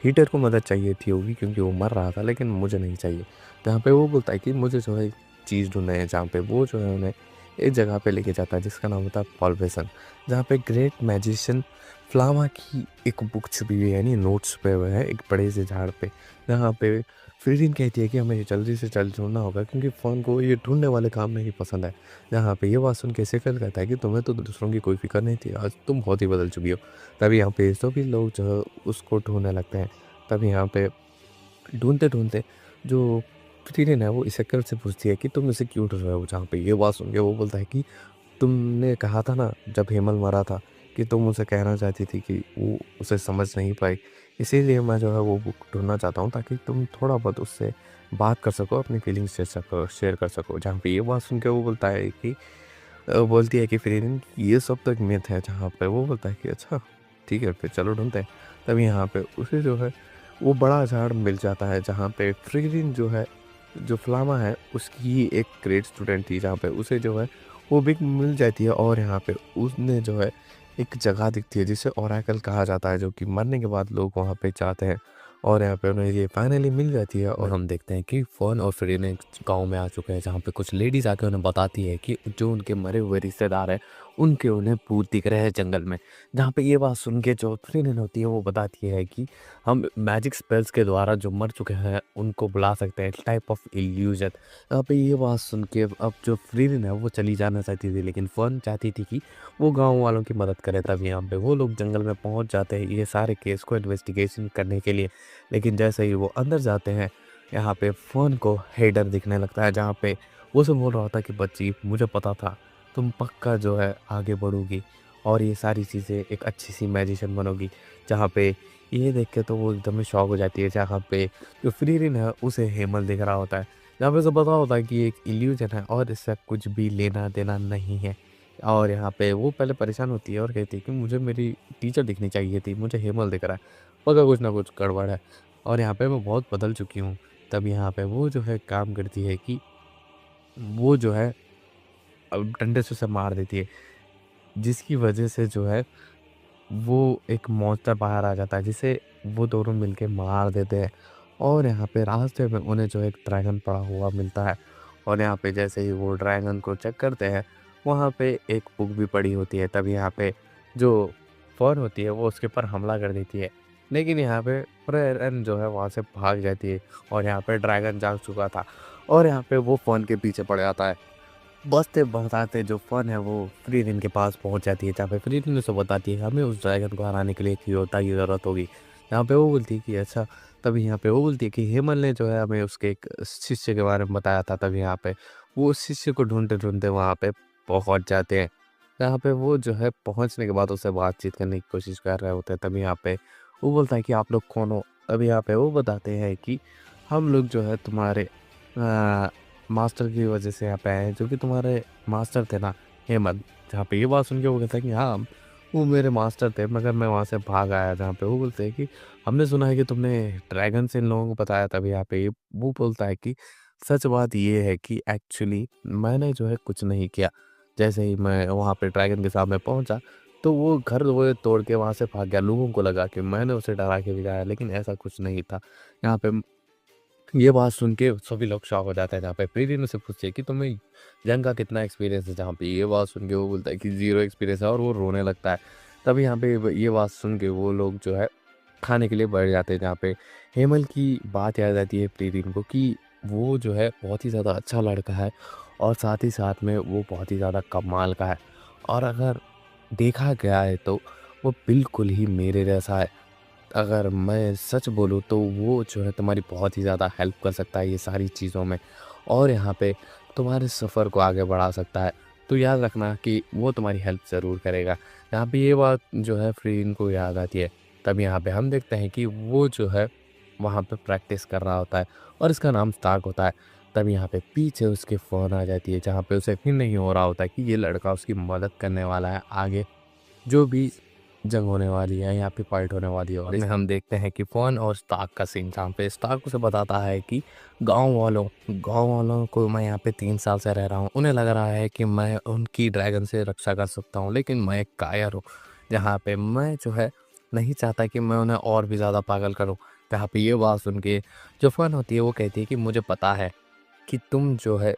हीटर को मदद चाहिए थी होगी क्योंकि वो मर रहा था, लेकिन मुझे नहीं चाहिए। जहाँ पे वो बोलता है कि मुझे जो है चीज़ ढूंढना है, जहाँ पे वो जो है उन्हें एक जगह पे लेके जाता है जिसका नाम होता है पॉल्वेसन, जहाँ पे ग्रेट मैजिशियन फ्लामा की एक बुक छुपी हुई है, यानी नोट्स पे हुए हैं एक बड़े से झाड़ पे। जहाँ पे फ्रीडीन कहती है कि हमें जल्दी से जल्द ढूंढना होगा क्योंकि फ़ोन को ये ढूंढने वाले काम नहीं पसंद है। जहाँ पे ये बात सुन के शेखर कहता है कि तुम्हें तो दूसरों की कोई फिक्र नहीं थी, आज तुम बहुत ही बदल चुकी हो। तभी यहाँ पे सभी लोग जो है उसको ढूंढने लगते हैं। तभी यहाँ पे ढूँढते-ढूँढते जो फ्रीडीन है वो शेखर से पूछती है कि तुम इसे क्यों ढूँढ रहे हो? जहाँ पे ये बात सुन के वो बोलता है कि तुमने कहा था ना जब हेमल मरा था कि तुम उसे कहना चाहती थी कि वो उसे समझ नहीं पाई। इसीलिए मैं जो है वो बुक ढूँढना चाहता हूँ ताकि तुम थोड़ा बहुत उससे बात कर सको, अपनी फीलिंग्स शेयर कर सको। जहाँ पे ये बात सुन के वो बोलता है कि बोलती है कि फ्रीडीन ये सब तो एक मिथ है। जहाँ पे वो बोलता है कि अच्छा ठीक है फिर चलो ढूँढते हैं। तभी यहाँ पे उसे जो है वो बड़ा झाड़ मिल जाता है, जहाँ पे फ्रीडीन जो है जो फ्लामा है उसकी एक ग्रेट स्टूडेंट थी, जहाँ पे उसे जो है वो भी मिल जाती है और यहाँ पे उसने जो है एक जगह दिखती है जिसे ओरेकल कहा जाता है, जो कि मरने के बाद लोग वहाँ पे जाते हैं और यहाँ पे उन्हें ये फाइनली मिल जाती है। और हम देखते हैं कि फ़ॉन और फ्रीडीन एक गाँव में आ चुके हैं, जहाँ पे कुछ लेडीज़ आके उन्हें बताती है कि जो उनके मरे हुए रिश्तेदार हैं उनके उन्हें भूत दिख रहे हैं जंगल में। जहाँ पे ये बात सुन के जो फ्रीडीन होती है वो बताती है कि हम मैजिक स्पेल्स के द्वारा जो मर चुके हैं उनको बुला सकते हैं, टाइप ऑफ इल्यूजन। यहाँ पे ये बात सुन के अब जो फ्रीडीन है वो चली जाना चाहती थी, लेकिन फ़ॉन चाहती थी कि वो गाँव वालों की मदद करे। तब यहाँ पे वो लोग जंगल में पहुँच जाते हैं ये सारे केस को इन्वेस्टिगेशन करने के लिए। लेकिन जैसे ही वो अंदर जाते हैं, यहाँ पे फ़ॉन को हेडर दिखने लगता है, जहाँ पे वो उसे बोल रहा था कि बच्ची मुझे पता था तुम पक्का जो है आगे बढ़ोगी और ये सारी चीज़ें एक अच्छी सी मैजिशियन बनोगी। जहाँ पे ये देख के तो वो एकदम शॉक हो जाती है, जहाँ पे जो फ्रीडीन है उसे हेमल दिख रहा होता है। जहाँ पे उसे पता होता है कि ये एक इल्यूजन है और इससे कुछ भी लेना देना नहीं है। और यहाँ पे वो पहले परेशान होती है और कहती है कि मुझे मेरी टीचर दिखनी चाहिए थी, मुझे हेमल दिख रहा है, पक्का कुछ ना कुछ गड़बड़ है और यहाँ पे मैं बहुत बदल चुकी हूँ। तब यहाँ पे वो जो है काम करती है कि वो जो है अब डंडे से उसे मार देती है, जिसकी वजह से जो है वो एक मॉन्स्टर बाहर आ जाता है, जिसे वो दोनों मिलके मार देते हैं। और यहाँ पे रास्ते में उन्हें जो एक ड्रैगन पड़ा हुआ मिलता है और यहाँ पे जैसे ही वो ड्रैगन को चेक करते हैं, वहाँ पे एक बुक भी पड़ी होती है। तब यहाँ पे जो फ़ॉन होती है वो उसके ऊपर हमला कर देती है, लेकिन यहाँ पे फ्रेरन जो है वहाँ से भाग जाती है और यहाँ पे ड्रैगन जाग चुका था और यहाँ पे वो फ़ॉन के पीछे पड़ जाता है। बचते-बचाते जो फ़न है वो फ्रीडीन के पास पहुँच जाती है, जहाँ पे फ्रीडीन उसे बताती है हमें उस ड्रैगन को हराने के लिए एक योद्धा की ज़रूरत होगी। यहाँ पे वो बोलती है कि अच्छा, तभी यहाँ पे वो बोलती है कि हेमल ने जो है हमें उसके एक शिष्य के बारे में बताया था। तभी यहाँ पे वो उस शिष्य को ढूँढते-ढूँढते वहाँ पे पहुँच जाते हैं। जहाँ पे वो जो है पहुँचने के बाद उससे बातचीत करने की कोशिश कर रहे होते हैं। तभी यहाँ पे वो बोलता है कि आप लोग कौन हो? तभी यहाँ पे वो बताते हैं कि हम लोग जो है तुम्हारे मास्टर की वजह से यहाँ पे आए हैं, जो कि तुम्हारे मास्टर थे ना हेमंत। जहाँ पे ये बात सुन के वो कहता है कि हाँ, वो मेरे मास्टर थे मगर मैं वहाँ से भाग आया। जहाँ पे वो बोलते हैं कि हमने सुना है कि तुमने ड्रैगन से इन लोगों को बताया। तभी यहाँ पे वो बोलता है कि सच बात ये है कि एक्चुअली मैंने जो है कुछ नहीं किया। जैसे ही मैं वहाँ पे ड्रैगन के सामने पहुँचा, तो वो घर वो तोड़ के वहाँ से भाग गया। लोगों को लगा कि मैंने उसे डरा के भिगाया, लेकिन ऐसा कुछ नहीं था। यहाँ पे ये बात सुन के सभी लोग शॉक हो जाते हैं। जहाँ पे प्रीति उनसे पूछती है कि तुम्हें जंग का कितना एक्सपीरियंस है? जहाँ पे ये बात सुन के वो बोलता है कि ज़ीरो एक्सपीरियंस है और वो रोने लगता है। तभी यहाँ पे ये बात सुन के वो लोग जो है खाने के लिए बैठ जाते हैं। जहाँ पे हेमल की बात याद आती है प्रीति को कि वो जो है बहुत ही ज़्यादा अच्छा लड़का है और साथ ही साथ में वो बहुत ही ज़्यादा कमाल का है और अगर देखा गया है तो वो बिल्कुल ही मेरे जैसा है। अगर मैं सच बोलूँ तो वो जो है तुम्हारी बहुत ही ज़्यादा हेल्प कर सकता है ये सारी चीज़ों में और यहाँ पे तुम्हारे सफ़र को आगे बढ़ा सकता है। तो याद रखना कि वो तुम्हारी हेल्प ज़रूर करेगा। यहाँ पे ये बात जो है फ्रीन को याद आती है। तब यहाँ पे हम देखते हैं कि वो जो है वहाँ पे प्रैक्टिस कर रहा होता है और इसका नाम स्टार्क होता है। तब यहाँ पे पीछे उसके फ़ोन आ जाती है, जहाँ पे उसे यकीन नहीं हो रहा होता कि ये लड़का उसकी मदद करने वाला है आगे जो भी जंग होने वाली है, यहाँ पे फाइट होने वाली है। और इसमें हम देखते हैं कि फ़ॉन और स्टार्क का सीन, जहाँ पे स्टार्क उसे बताता है कि गाँव वालों को मैं यहाँ पे 3 साल से रह रहा हूँ। उन्हें लग रहा है कि मैं उनकी ड्रैगन से रक्षा कर सकता हूँ, लेकिन मैं एक कायर हूँ, जहाँ पे मैं जो है नहीं चाहता कि मैं उन्हें और भी ज़्यादा पागल करूँ। जहाँ पे ये बात सुन के जो फ़ॉन होती है वो कहती है कि मुझे पता है कि तुम जो है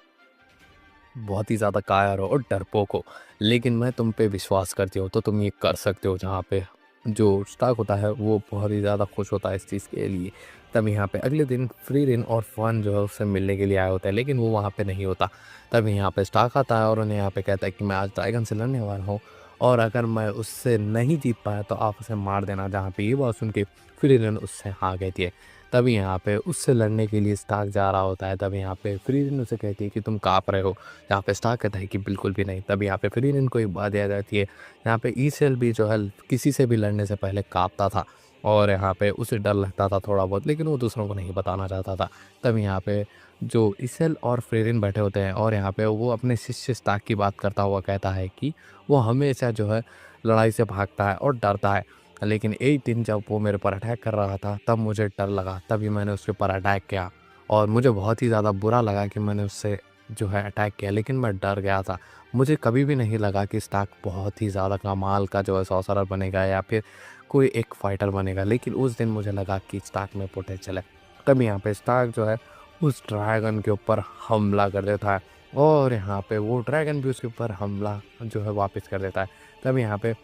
बहुत ही ज़्यादा कायर हो और डरपोक हो, लेकिन मैं तुम पे विश्वास करती हूँ, तो तुम ये कर सकते हो। जहाँ पे जो स्टार्क होता है वो बहुत ही ज़्यादा खुश होता है इस चीज़ के लिए। तब यहाँ पे अगले दिन फ्रीरिन और फ़ॉन जो है उससे मिलने के लिए आए होते हैं, लेकिन वो वहाँ पे नहीं होता। तब यहाँ पे स्टार्क आता है और उन्हें यहाँ पे कहता है कि मैं आज ड्रैगन से लड़ने वाला हूँ, और अगर मैं उससे नहीं जीत पाया तो आप उसे मार देना। जहाँ पे ये बात सुन के फ्रीरिन उससे हाँ कहती है। तभी यहाँ पे उससे लड़ने के लिए स्टार्क जा रहा होता है। तब यहाँ पे फ्रीरिन उसे कहती है कि तुम काँप रहे हो। यहाँ पे स्टार्क कहता है कि बिल्कुल भी नहीं। तब यहाँ पे फिर इनको एक बात याद आती है, यहाँ पे ईसेल भी जो है किसी से भी लड़ने से पहले काँपता था, और यहाँ पे उसे डर लगता था थोड़ा बहुत, लेकिन वो दूसरों को नहीं बताना चाहता था। तब यहाँ पे जो ईसेल और फ्रेरिन बैठे होते हैं, और यहाँ पे वो अपने शिष्य स्टार्क की बात करता हुआ कहता है कि वो हमेशा जो है लड़ाई से भागता है और डरता है, लेकिन एक दिन जब वो मेरे पर अटैक कर रहा था तब मुझे डर लगा, तभी मैंने उसके ऊपर अटैक किया, और मुझे बहुत ही ज़्यादा बुरा लगा कि मैंने उससे जो है अटैक किया, लेकिन मैं डर गया था। मुझे कभी भी नहीं लगा कि स्टार्क बहुत ही ज़्यादा कमाल का जो है सॉर्सरर बनेगा या फिर कोई एक फाइटर बनेगा, लेकिन उस दिन मुझे लगा कि स्टार्क में पोटेंशियल है। तब यहाँ पे स्टार्क जो है उस ड्रैगन के ऊपर हमला कर देता है, और यहाँ पे वो ड्रैगन भी उसके ऊपर हमला जो है वापस कर देता है। तब यहाँ पे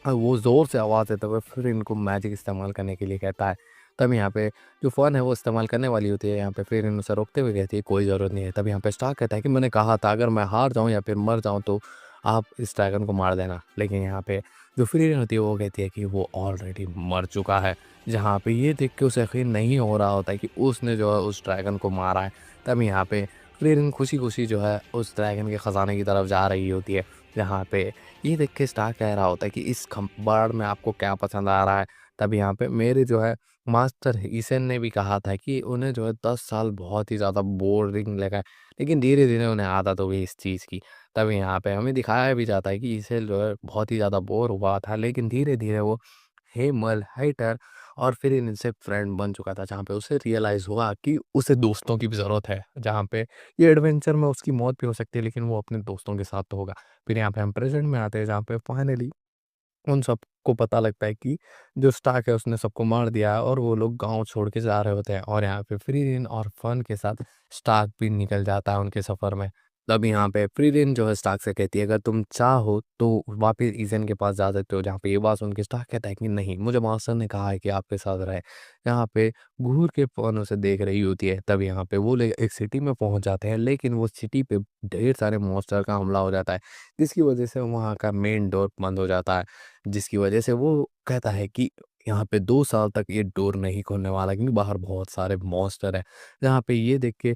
वो ज़ोर से आवाज़ देते हुए फिर इनको मैजिक इस्तेमाल करने के लिए कहता है। तब यहाँ पे जो फ़न है वो इस्तेमाल करने वाली होती है, यहाँ पे फिर इन उसे रोकते हुए कहती है कोई ज़रूरत नहीं है। तब यहाँ पे स्टार्क कहता है कि मैंने कहा था अगर मैं हार जाऊँ या फिर मर जाऊँ तो आप इस ड्रैगन को मार देना। लेकिन यहाँ पे जो फ्रीरेन होती है वो कहती है कि वो ऑलरेडी मर चुका है। जहाँ पे ये देख के उसे यकीन नहीं हो रहा होता है कि उसने जो है उस ड्रैगन को मारा है। तब यहाँ पे फ्रीरेन खुशी-खुशी जो है उस ड्रैगन के ख़ज़ाने की तरफ जा रही होती है। जहाँ पे ये देख के स्टार कह रहा होता है कि इस बाड़ में आपको क्या पसंद आ रहा है। तब यहाँ पे मेरे जो है मास्टर ईसन ने भी कहा था कि उन्हें जो है 10 साल बहुत ही ज़्यादा बोरिंग लगा है, लेकिन धीरे-धीरे उन्हें आदत हो गई इस चीज़ की। तब यहाँ पे हमें दिखाया भी जाता है कि ईसेल जो है बहुत ही ज़्यादा बोर हुआ था, लेकिन धीरे-धीरे वो हेमल, हाइटर और फिर इनसे फ्रेंड बन चुका था, जहाँ पे उसे रियलाइज़ हुआ कि उसे दोस्तों की भी ज़रूरत है। जहाँ पे ये एडवेंचर में उसकी मौत भी हो सकती है, लेकिन वो अपने दोस्तों के साथ तो होगा। फिर यहाँ पे हम प्रेज़ेंट में आते हैं, जहाँ पे फाइनली उन सबको पता लगता है कि जो स्टार्क है उसने सबको मार दिया है, और वो लोग गाँव छोड़ के जा रहे होते हैं, और यहाँ पे फ्रीरिन और फन के साथ स्टार्क भी निकल जाता है उनके सफ़र में। तब यहाँ पे फ्रीरिन जो है स्टार्क से कहती है अगर तुम चाहो तो वापस ईज़न के पास जा सकते हो। जहाँ पे ये बात सुन के स्टार्क कहता है कि नहीं, मुझे मास्टर ने कहा है कि आपके साथ रहे। यहाँ पे घूर के फन उसे देख रही होती है। तब यहाँ पे वो लोग एक सिटी में पहुँच जाते हैं, लेकिन वो सिटी पे ढेर सारे मॉन्स्टर का हमला हो जाता है, जिसकी वज़ह से वहाँ का मेन डोर बंद हो जाता है। जिसकी वजह से वो कहता है कि यहाँ पे 2 साल तक ये डोर नहीं खुलने वाला, क्योंकि बाहर बहुत सारे मॉन्स्टर हैं। जहाँ पे ये देख के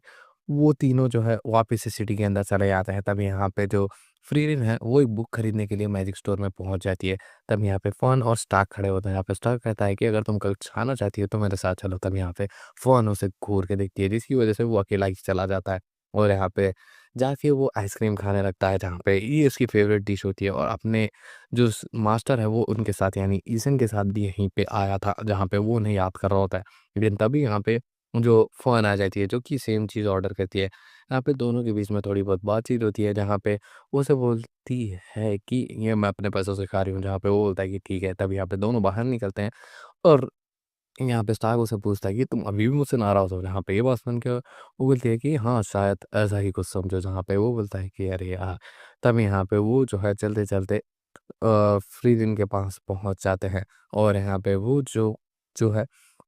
वो तीनों जो है वापस से सिटी के अंदर चले जाते हैं। तब यहाँ पे जो फ्रीरिन है वो एक बुक खरीदने के लिए मैजिक स्टोर में पहुँच जाती है। तब यहाँ पे फॉन और स्टार्क खड़े होते हैं। यहाँ पे स्टार्क कहता है कि अगर तुम कल खाना चाहती हो तो मेरे साथ चलो। तब यहाँ पे फॉन उसे घूर के देखती है, जिसकी वजह से वो अकेला ही चला जाता है, और यहाँ पे जाके वो आइसक्रीम खाने लगता है, जहाँ पे ये उसकी फ़ेवरेट डिश होती है, और अपने जो मास्टर है वो उनके साथ यानी ईसन के साथ भी यहीं पे आया था, जहाँ पे वो उन्हें याद कर रहा होता है। लेकिन तभी यहाँ पे जो फ़ॉन आ जाती है, जो कि सेम चीज़ ऑर्डर करती है। यहाँ पे दोनों के बीच में थोड़ी बहुत बातचीत होती है, जहाँ पे वो उसे बोलती है कि ये मैं अपने पैसों से खा रही हूँ, जहाँ पे वो बोलता है कि ठीक है। तब यहाँ पे दोनों बाहर निकलते हैं, और यहाँ पे स्टार्क उससे पूछता है कि तुम अभी भी मुझसे नाराज़ हो? जहाँ पे ये बात सुन के वो बोलती है कि हाँ, शायद ऐसा ही कुछ समझो। जहाँ पे वो बोलता है कि अरे यार! तब यहाँ पे वो जो है चलते-चलते फ्रीज़िन के पास पहुँच जाते हैं, और यहाँ पे वो जो जो है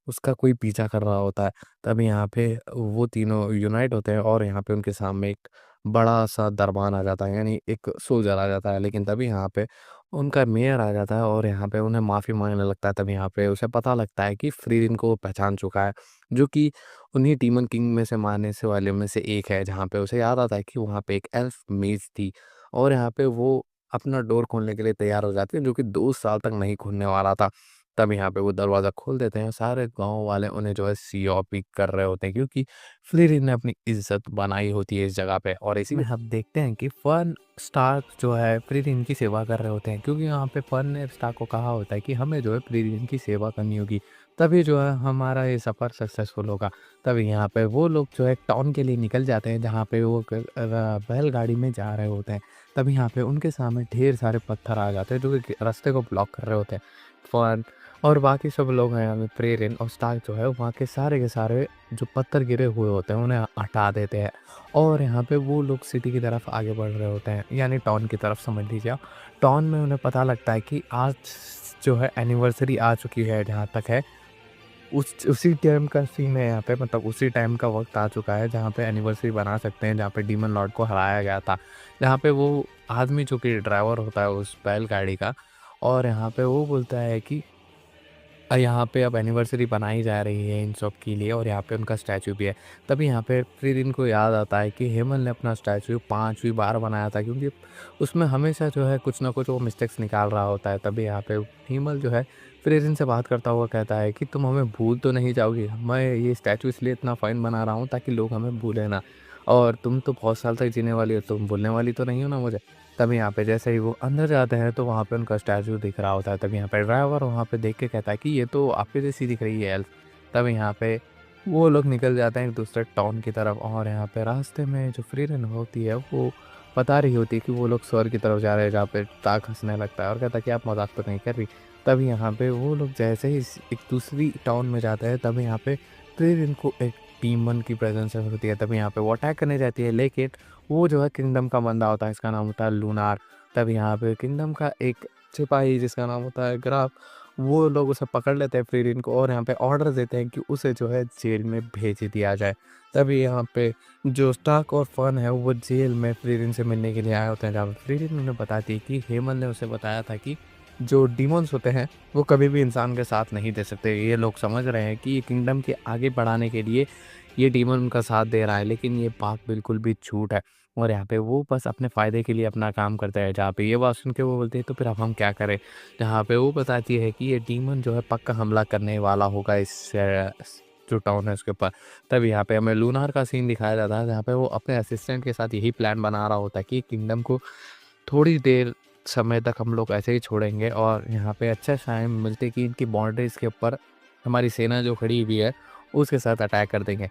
उसका कोई पीछा कर रहा होता है। तब यहाँ पे वो तीनों यूनाइट होते हैं, और यहाँ पे उनके सामने एक बड़ा-सा दरबान आ जाता है, यानी एक सोल्जर आ जाता है। लेकिन तभी यहाँ पे उनका मेयर आ जाता है, और यहाँ पे उन्हें माफ़ी माँगने लगता है। तब यहाँ पे उसे पता लगता है कि फ्रीज़िन को वो पहचान चुका है, जो कि उन्हीं डीमन किंग में से मारने से वाले में से एक है। जहाँ पे उसे याद आता है कि वहाँ पे एक एल्फ मेज थी, और यहाँ पे वो अपना डोर खोलने के लिए तैयार हो जाती है, जो कि 2 साल तक नहीं खुलने वाला था। तब यहाँ पे वो दरवाज़ा खोल देते हैं, सारे गाँव वाले उन्हें जो है सी-ओ-पी कर रहे होते हैं क्योंकि फ्रीरिन ने अपनी इज़्ज़त बनाई होती है इस जगह पे। और इसी में हम देखते हैं कि फर्न स्टार्क जो है फ्रीरिन की सेवा कर रहे होते हैं क्योंकि यहाँ पे फर्न ने स्टार्क को कहा होता है कि हमें जो है फ्रीरिन की सेवा करनी होगी, तभी जो है हमारा ये सफ़र सक्सेसफुल होगा। तभी यहाँ पे वो लोग जो है टाउन के लिए निकल जाते हैं जहाँ पे वो बैलगाड़ी में जा रहे होते हैं। तभी यहाँ पे उनके सामने ढेर सारे पत्थर आ जाते हैं जो कि रास्ते को ब्लॉक कर रहे होते हैं। फन और बाकी सब लोग हैं यहाँ पे प्रेरिन और स्टार्क जो है वहाँ के सारे जो पत्थर गिरे हुए होते हैं उन्हें हटा देते हैं। और यहाँ पे वो लोग सिटी की तरफ आगे बढ़ रहे होते हैं, यानी टाउन की तरफ समझ लीजिए आप। टाउन में उन्हें पता लगता है कि आज जो है एनिवर्सरी आ चुकी है, जहाँ तक है उसी टाइम का सीन है यहाँ पे, मतलब उसी टाइम का वक़्त आ चुका है जहाँ पे एनिवर्सरी बना सकते हैं, जहाँ पे डीमन लॉर्ड को हराया गया था। जहाँ पे वो आदमी जो कि ड्राइवर होता है उस बैलगाड़ी का, और यहाँ पे वो बोलता है कि यहाँ पे अब एनिवर्सरी बनाई जा रही है इन सब के लिए और यहाँ पे उनका स्टैचू भी है। तभी यहाँ पे फ्रीरिन को याद आता है कि हेमल ने अपना स्टैचू 5वीं बार बनाया था क्योंकि उसमें हमेशा जो है कुछ ना कुछ वो मिस्टेक्स निकाल रहा होता है। तभी यहाँ पे हेमल जो है फ्रीरिन से बात करता हुआ कहता है कि तुम हमें भूल तो नहीं जाओगी? मैं ये स्टैचू इसलिए इतना फाइन बना रहा हूँ ताकि लोग हमें भूलें ना, और तुम तो बहुत साल तक जीने वाली हो, तुम भूलने वाली तो नहीं हो ना मुझे? तभी यहाँ पे जैसे ही वो अंदर जाते हैं तो वहाँ पे उनका स्टैचू दिख रहा होता है। तभी यहाँ पे ड्राइवर वहाँ पे देख के कहता है कि ये तो आपके जैसी दिख रही है एल्फ। तभी यहाँ पे वो लोग निकल जाते हैं एक दूसरे टाउन की तरफ, और यहाँ पे रास्ते में जो फ्रीरन होती है वो बता रही होती है कि वो लोग स्वर्ग की तरफ जा रहे हैं, जहाँ पे ताक हंसने लगता है और कहता है कि आप मजाक तो नहीं कर रही। तभी यहाँ पे वो लोग जैसे ही एक दूसरी टाउन में जाते हैं तभी यहाँ पे फ्रीरन को एक डीमन की प्रेजेंस होती है। तभी यहाँ पे वो अटैक करने जाती है, लेकिन वो जो है किंगडम का बंदा होता है, इसका नाम होता है लूनार। तब यहाँ पे किंगडम का एक सिपाही जिसका नाम होता है ग्राफ, वो लोग उसे पकड़ लेते हैं फ्रीरिन को और यहाँ पे ऑर्डर देते हैं कि उसे जो है जेल में भेज दिया जाए। तभी यहाँ पे जो स्टार्क और फन है वो जेल में फ्रीरिन से मिलने के लिए आए होते हैं, जहाँ पे फ्रीरिन उन्हें बताती है कि हेमल ने उसे बताया था कि जो डीमंस होते हैं वो कभी भी इंसान के साथ नहीं दे सकते। ये लोग समझ रहे हैं कि ये किंगडम के आगे बढ़ाने के लिए ये डीमन उनका साथ दे रहा है, लेकिन ये बात बिल्कुल भी झूठ है और यहाँ पे वो बस अपने फ़ायदे के लिए अपना काम करते हैं। जहाँ पे ये बात सुन के वो बोलते हैं तो फिर अब हम क्या करें? जहाँ पे वो बताती है कि ये डीमन जो है पक्का हमला करने वाला होगा इस जो टाउन है उसके ऊपर। तब यहाँ पे हमें लूनार का सीन दिखाया जाता है जहाँ पे वो अपने असिस्टेंट के साथ यही प्लान बना रहा होता है कि किंगडम को थोड़ी देर समय तक हम लोग ऐसे ही छोड़ेंगे और यहाँ पे अच्छा टाइम मिलते कि इनकी बाउंड्रीज़ के ऊपर हमारी सेना जो खड़ी हुई है उसके साथ अटैक कर देंगे।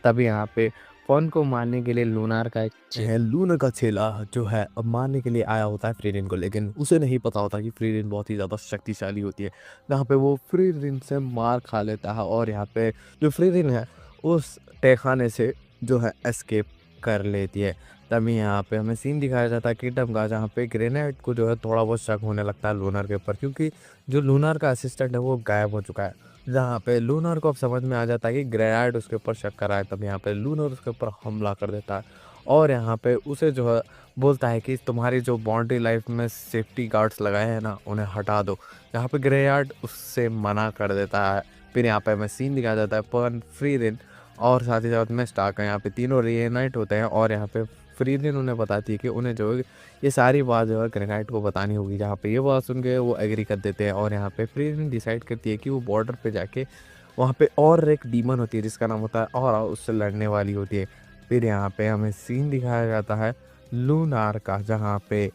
तभी यहाँ पे फ़ॉन को मारने के लिए लूनार का एक है, लूना का चेला जो है अब मारने के लिए आया होता है फ्रीरिन को, लेकिन उसे नहीं पता होता कि फ्रीरिन बहुत ही ज़्यादा शक्तिशाली होती है। जहाँ पे वो फ्रीरिन से मार खा लेता है और यहाँ पे जो फ्रीरिन है उस तहखाने से जो है एस्केप कर लेती है। तभी यहाँ पे हमें सीन दिखाया जाता है किंगडम का, जहाँ पे ग्रेनाइट को जो है थोड़ा बहुत शक होने लगता है लूनार के ऊपर, क्योंकि जो लूनार का असिस्टेंट है वो गायब हो चुका है। जहाँ पे लूनर को अब समझ में आ जाता है कि ग्रेनाइट उसके ऊपर शक कर रहा है। तब यहाँ पे लूनर उसके ऊपर हमला कर देता है और यहाँ पे उसे जो है बोलता है कि तुम्हारी जो बाउंड्री लाइफ में सेफ्टी गार्ड्स लगाए हैं ना उन्हें हटा दो। यहाँ पे ग्रेनाइट उससे मना कर देता है। फिर यहाँ पे हमें सीन दिखाया जाता है पर्न, फ्रीरिन और साथ ही साथ में स्टार्क है। यहाँ पे तीनों रीयूनाइट होते हैं और यहाँ पे फ्रीरिन उन्हें बताती है कि उन्हें जो है ये सारी बात जो है ग्रेनाइट को बतानी होगी। जहाँ पे ये बात सुन के वो एग्री कर देते हैं और यहाँ पे फ्रीरिन डिसाइड करती है कि वो बॉर्डर पे जाके वहाँ पे और एक डीमन होती है जिसका नाम होता है और उससे लड़ने वाली होती है। फिर यहाँ पे हमें सीन दिखाया जाता है लूनार का, जहाँ पे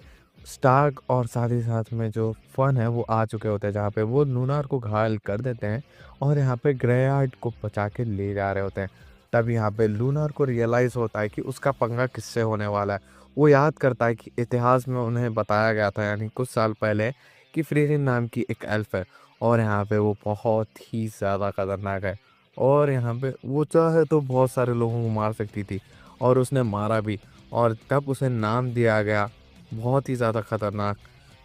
स्टार्क और साथ ही साथ में जो फन है वो आ चुके होते हैं, जहाँ पे वो लूनार को घायल कर देते हैं और यहाँ पे ग्रेनाइट को बचा के ले जा रहे होते हैं। तब यहाँ पे लूनार को रियलाइज़ होता है कि उसका पंगा किससे होने वाला है। वो याद करता है कि इतिहास में उन्हें बताया गया था यानी कुछ साल पहले कि फ्रीरिन नाम की एक एल्फ है और यहाँ पे वो बहुत ही ज़्यादा खतरनाक है और यहाँ पे वो चाहे तो बहुत सारे लोगों को मार सकती थी और उसने मारा भी, और तब उसे नाम दिया गया बहुत ही ज़्यादा खतरनाक,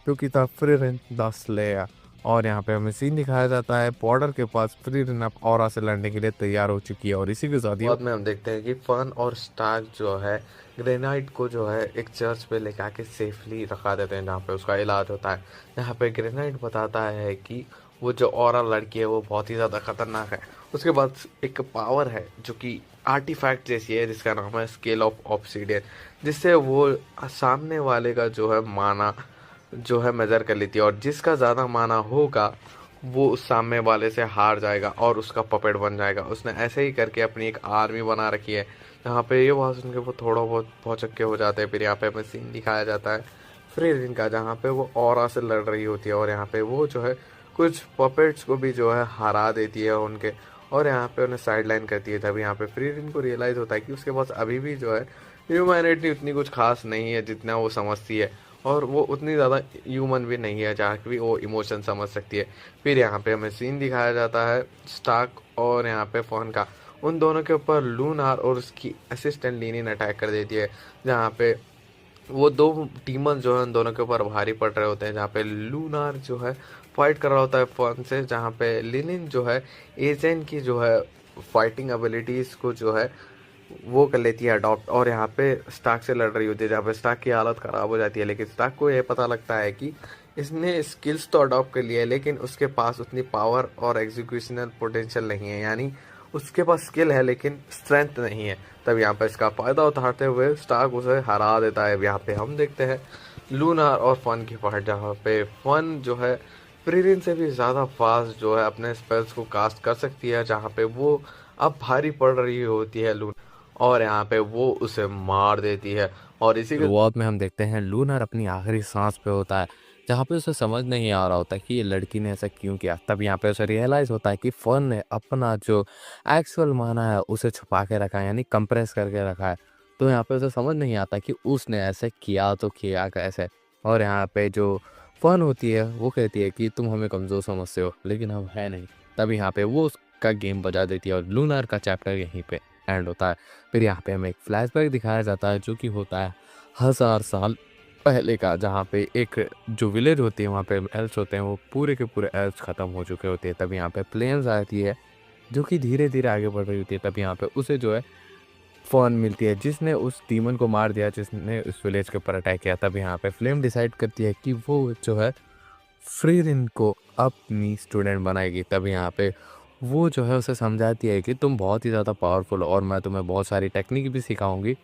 क्योंकि था फ्रीरिन द स्लेयर। और यहाँ पे हमें सीन दिखाया जाता है बॉर्डर के पास फ्रीरिन अब ऑरा से लड़ने के लिए तैयार हो चुकी है और इसी के साथ ही बाद में हम देखते हैं कि फन और स्टार्क जो है ग्रेनाइट को जो है एक चर्च पे लेके आके सेफली रखा देते हैं जहाँ पे उसका इलाज होता है। यहाँ पे ग्रेनाइट बताता है कि वो जो ऑरा लड़की है वो बहुत ही ज़्यादा खतरनाक है। उसके बाद एक पावर है जो कि आर्टिफैक्ट जैसी है जिसका नाम है स्केल ऑफ ऑब्सीडियन, जिससे वो सामने वाले का जो है माना जो है मेजर कर लेती है और जिसका ज़्यादा माना होगा वो उस सामने वाले से हार जाएगा और उसका पपेट बन जाएगा। उसने ऐसे ही करके अपनी एक आर्मी बना रखी है। जहाँ पे ये बात सुन के वो थोड़ा बहुत भौचक्के हो जाते हैं। फिर यहाँ पे हमें सीन दिखाया जाता है फ्रीरिन का, जहाँ पे वो ऑरा से लड़ रही होती है और यहाँ पे वो जो है कुछ पपेट्स को भी जो है हरा देती है उनके, और यहाँ पे उन्हें साइड लाइन करती है। तब यहाँ पे फ्रीरिन को रियलाइज़ होता है कि उसके पास अभी भी जो है ह्यूमैनिटी उतनी कुछ खास नहीं है जितना वो समझती है, और वो उतनी ज़्यादा ह्यूमन भी नहीं है जहाँ भी वो इमोशन समझ सकती है। फिर यहाँ पे हमें सीन दिखाया जाता है स्टार्क और यहाँ पे फोन का, उन दोनों के ऊपर लूनार और उसकी असिस्टेंट लीनिन अटैक कर देती है। जहाँ पे वो दो टीमन जो है उन दोनों के ऊपर भारी पड़ रहे होते हैं। जहाँ पे लूनार जो है फाइट कर रहा होता है फोन से, जहाँ पे लिनिन जो है एजेंट की जो है फाइटिंग एबिलिटीज़ को जो है वो कर लेती है अडॉप्ट, और यहाँ पे स्टार्क से लड़ रही होती है। जहाँ पे स्टार्क की हालत ख़राब हो जाती है, लेकिन स्टार्क को ये पता लगता है कि इसने स्किल्स तो अडॉप्ट कर लिया है लेकिन उसके पास उतनी पावर और एग्जीक्यूशनल पोटेंशियल नहीं है, यानी उसके पास स्किल है लेकिन स्ट्रेंथ नहीं है। तब यहाँ पे इसका फ़ायदा उठाते हुए स्टार्क उसे हरा देता है। यहाँ पे हम देखते हैं लूनार और फन की फाइट, जहाँ पे फन जो है फ्रीरिन से भी ज़्यादा फास्ट जो है अपने स्पेल्स को कास्ट कर सकती है। जहाँ पे वो अब भारी पड़ रही होती है लून, और यहाँ पे वो उसे मार देती है। और इसी के शुरुआत में हम देखते हैं लूनर अपनी आखिरी सांस पे होता है, जहाँ पे उसे समझ नहीं आ रहा होता कि ये लड़की ने ऐसा क्यों किया। तब यहाँ पे उसे रियलाइज़ होता है कि फ़न ने अपना जो एक्चुअल माना है उसे छुपा के रखा है, यानी कंप्रेस करके रखा है। तो यहाँ पे उसे समझ नहीं आता कि उसने ऐसे किया तो किया कैसे। और यहाँ पे जो फ़न होती है वो कहती है कि तुम हमें कमज़ोर समझते हो लेकिन हम है नहीं। तब यहाँ पे वो उसका गेम बजा देती है और लूनर का चैप्टर यहीं पे एंड होता है। फिर यहाँ पे हमें एक फ्लैशबैक दिखाया जाता है जो कि होता है 1000 साल पहले का, जहाँ पे एक जो विलेज होती है वहाँ पे एल्व्स होते हैं, वो पूरे के पूरे एल्व्स ख़त्म हो चुके होते हैं। तब यहाँ पे प्लेन्स आती है जो कि धीरे-धीरे आगे बढ़ रही होती है। तब यहाँ पे उसे जो है फ़ॉन मिलती है जिसने उस डीमन को मार दिया, जिसने उस विलेज के ऊपर अटैक किया। तब यहाँ पे फ्लेम डिसाइड करती है कि वो जो है फ्रीरिन को अपनी स्टूडेंट बनाएगी। तब यहाँ पे वो जो है उसे समझाती है कि तुम बहुत ही ज़्यादा पावरफुल हो और मैं तुम्हें बहुत सारी टेक्निक भी सिखाऊँगी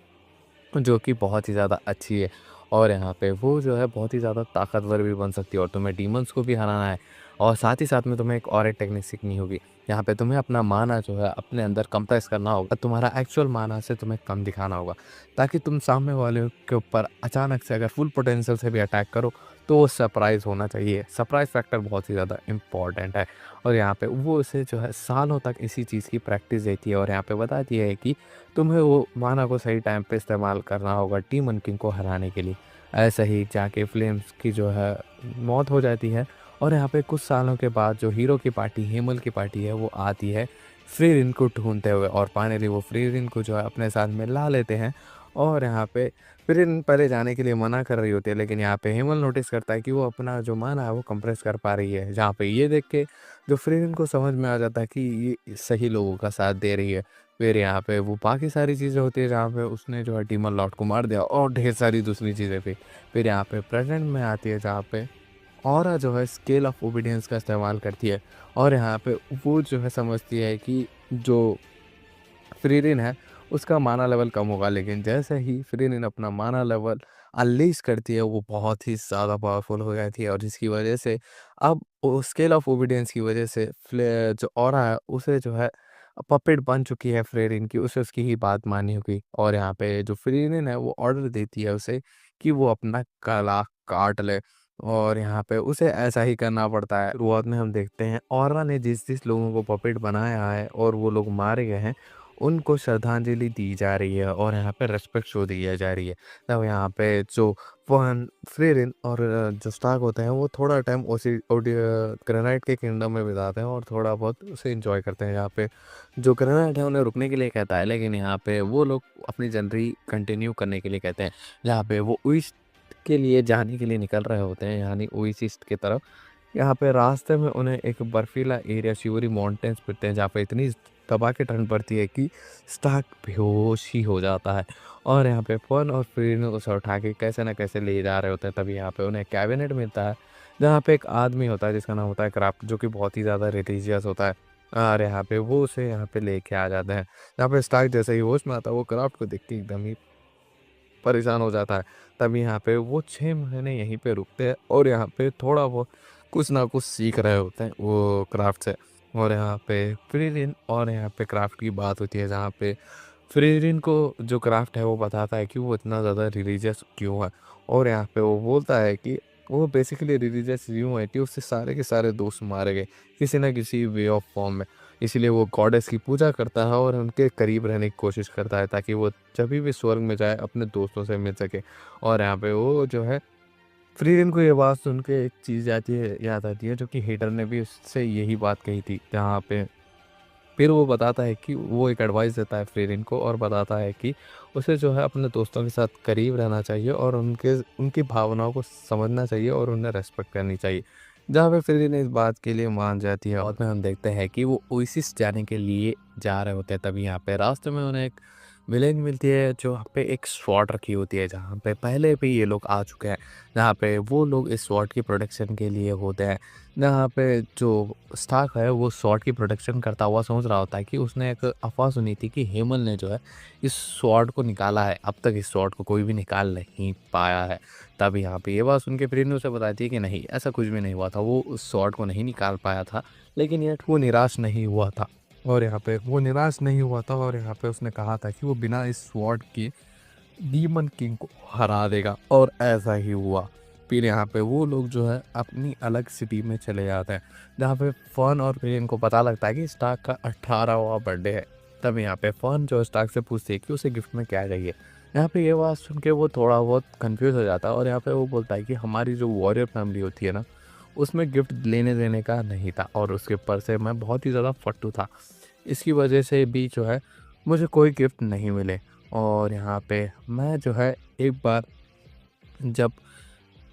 जो कि बहुत ही ज़्यादा अच्छी है। और यहाँ पे वो जो है बहुत ही ज़्यादा ताकतवर भी बन सकती है और तुम्हें डीमंस को भी हराना है, और साथ ही साथ में तुम्हें एक और एक टेक्निक सीखनी होगी। यहाँ पे तुम्हें अपना माना जो है अपने अंदर कंप्रेस करना होगा, तुम्हारा एक्चुअल माना से तुम्हें कम दिखाना होगा, ताकि तुम सामने वाले के ऊपर अचानक से अगर फुल पोटेंशियल से भी अटैक करो तो वो सरप्राइज़ होना चाहिए। सरप्राइज़ फैक्टर बहुत ही ज़्यादा इम्पॉर्टेंट है। और यहाँ पे वो उसे जो है सालों तक इसी चीज़ की प्रैक्टिस देती है और यहाँ पे बताती है कि तुम्हें वो माना को सही टाइम पे इस्तेमाल करना होगा डीमन किंग को हराने के लिए। ऐसे ही जाके फ्लेम्स की जो है मौत हो जाती है, और यहाँ पे कुछ सालों के बाद जो हीरो की पार्टी हेमल की पार्टी है वो आती है फ्रीरिन को ढूंढते हुए, और फाइनली वो फ्रीरिन को जो है अपने साथ में ला लेते हैं। और यहाँ पे फ्रीरिन पहले जाने के लिए मना कर रही होती है, लेकिन यहाँ पे हेमल नोटिस करता है कि वो अपना जो माना है वो कंप्रेस कर पा रही है। जहाँ पे ये देख के जो फ्रीरिन को समझ में आ जाता है कि ये सही लोगों का साथ दे रही है। फिर यहाँ पे वो बाकी सारी चीज़ें होती है जहाँ पे उसने जो है डीमन लॉर्ड को मार दिया और ढेर सारी दूसरी चीज़ें भी। फिर यहाँ पे प्रेजेंट में आती है जहाँ पे ऑरा जो है स्केल ऑफ ओबीडियंस का इस्तेमाल करती है, और यहाँ पे वो जो है समझती है कि जो फ्रीरिन है उसका माना लेवल कम होगा, लेकिन जैसे ही फ्रीरिन अपना माना लेवल अनलीश करती है वो बहुत ही ज़्यादा पावरफुल हो जाती है, और जिसकी वजह से अब वो स्केल ऑफ ओबीडियंस की वजह से जो ऑरा है उसे जो है पपेट बन चुकी है फ्रीरिन की, उसे उसकी ही बात माननी होगी। और यहाँ पे जो फ्रीरिन है वो ऑर्डर देती है उसे कि वो अपना गला काट ले, और यहाँ पे उसे ऐसा ही करना पड़ता है। शुरुआत में हम देखते हैं ऑरा ने जिस जिस लोगों को पपेट बनाया है और वो लोग मारे गए हैं उनको श्रद्धांजलि दी जा रही है और यहाँ पे रिस्पेक्ट शो दिया जा रही है। तब यहाँ पे जो फ़न, फ्रीरिन और जो स्टार्क होते हैं वो थोड़ा टाइम ग्रेनाइट के किंगडम में बिताते हैं और थोड़ा बहुत उसे एंजॉय करते हैं। यहाँ पे जो ग्रेनाइट है उन्हें रुकने के लिए कहता है, लेकिन यहाँ पे वो लोग अपनी जर्नी कंटिन्यू करने के लिए कहते हैं। जहाँ पे वो ईस्ट के लिए जाने के लिए निकल रहे होते हैं, यानी ओएसिस की तरफ। यहाँ पे रास्ते में उन्हें एक बर्फीला एरिया शिवरी माउंटेन्स मिलते हैं जहाँ पे इतनी दबा के ठंड पड़ती है कि स्टार्क बेहोश ही हो जाता है। और यहाँ पे फन और फ्रीन उसे उठा के कैसे ना कैसे ले जा रहे होते हैं। तभी यहाँ पे उन्हें कैबिनेट मिलता है जहाँ पे एक आदमी होता है जिसका नाम होता है क्राफ्ट, जो कि बहुत ही ज़्यादा रिलीजियस होता है। और यहाँ पे वो उसे यहाँ पे लेके आ जाते हैं। यहाँ पे स्टार्क जैसे ही होश में आता है वो क्राफ्ट को देख के एकदम ही परेशान हो जाता है। तब यहाँ पे वो 6 महीने यहीं पे रुकते हैं और यहाँ पे थोड़ा बहुत कुछ ना कुछ सीख रहे होते हैं वो क्राफ्ट से। और यहाँ पे फ्रीरिन और यहाँ पे क्राफ्ट की बात होती है, जहाँ पे फ्रीरिन को जो क्राफ्ट है वो बताता है कि वो इतना ज़्यादा रिलीजियस क्यों है। और यहाँ पे वो बोलता है कि वो बेसिकली रिलीजियस यूँ है कि उससे सारे के सारे दोस्त मारे गए किसी ना किसी वे ऑफ फॉर्म में। इसीलिए वो गॉडेस की पूजा करता है और उनके करीब रहने की कोशिश करता है, ताकि वो जब भी स्वर्ग में जाए अपने दोस्तों से मिल सके। और यहाँ पे वो जो है फ्रीडम को ये बात सुन के एक चीज़ याद आती है, जो कि हेटर ने भी उससे यही बात कही थी। जहाँ पे फिर वो बताता है कि वो एक एडवाइस देता है फ्रीरिन को और बताता है कि उसे जो है अपने दोस्तों के साथ करीब रहना चाहिए और उनकी भावनाओं को समझना चाहिए और उन्हें रेस्पेक्ट करनी चाहिए। जहाँ पे फ्रीरिन इस बात के लिए मान जाती है। और में हम देखते हैं कि वो ओएसिस जाने के लिए जा रहे होते हैं, तभी यहाँ पे रास्ते में उन्हें एक विलेज मिलती है जो यहाँ पे एक स्वॉर्ड रखी होती है, जहाँ पे पहले भी ये लोग आ चुके हैं। जहाँ पे वो लोग इस स्वॉर्ड की प्रोटेक्शन के लिए होते हैं। जहाँ पे जो स्टार्क है वो स्वॉर्ड की प्रोटेक्शन करता हुआ सोच रहा होता है कि उसने एक अफ़वाह सुनी थी कि हेमल ने जो है इस स्वॉर्ड को निकाला है। अब तक इस स्वॉर्ड को कोई भी निकाल नहीं पाया है। तब यहाँ पे ये बात सुन के फ्रीन उसे बताती है कि नहीं, ऐसा कुछ भी नहीं हुआ था। वो उस स्वॉर्ड को नहीं निकाल पाया था, लेकिन ये वो निराश नहीं हुआ था। और यहाँ पे वो निराश नहीं हुआ था और यहाँ पे उसने कहा था कि वो बिना इस स्वॉर्ड के डीमन किंग को हरा देगा, और ऐसा ही हुआ। फिर यहाँ पे वो लोग जो है अपनी अलग सिटी में चले जाते हैं, जहाँ पे फन और फिर को पता लगता है कि स्टार्क का 18वां बर्थडे है। तब यहाँ पे फन जो स्टार्क से पूछती है कि उसे गिफ्ट में क्या चाहिए। यहाँ पे ये बात सुन के वो थोड़ा बहुत कंफ्यूज हो जाता है और यहाँ पे वो बोलता है कि हमारी जो वॉरियर फैमिली होती है ना, उसमें गिफ्ट लेने देने का नहीं था, और उसके ऊपर से मैं बहुत ही ज़्यादा फट्टू था। इसकी वजह से भी जो है मुझे कोई गिफ्ट नहीं मिले। और यहाँ पे मैं जो है एक बार जब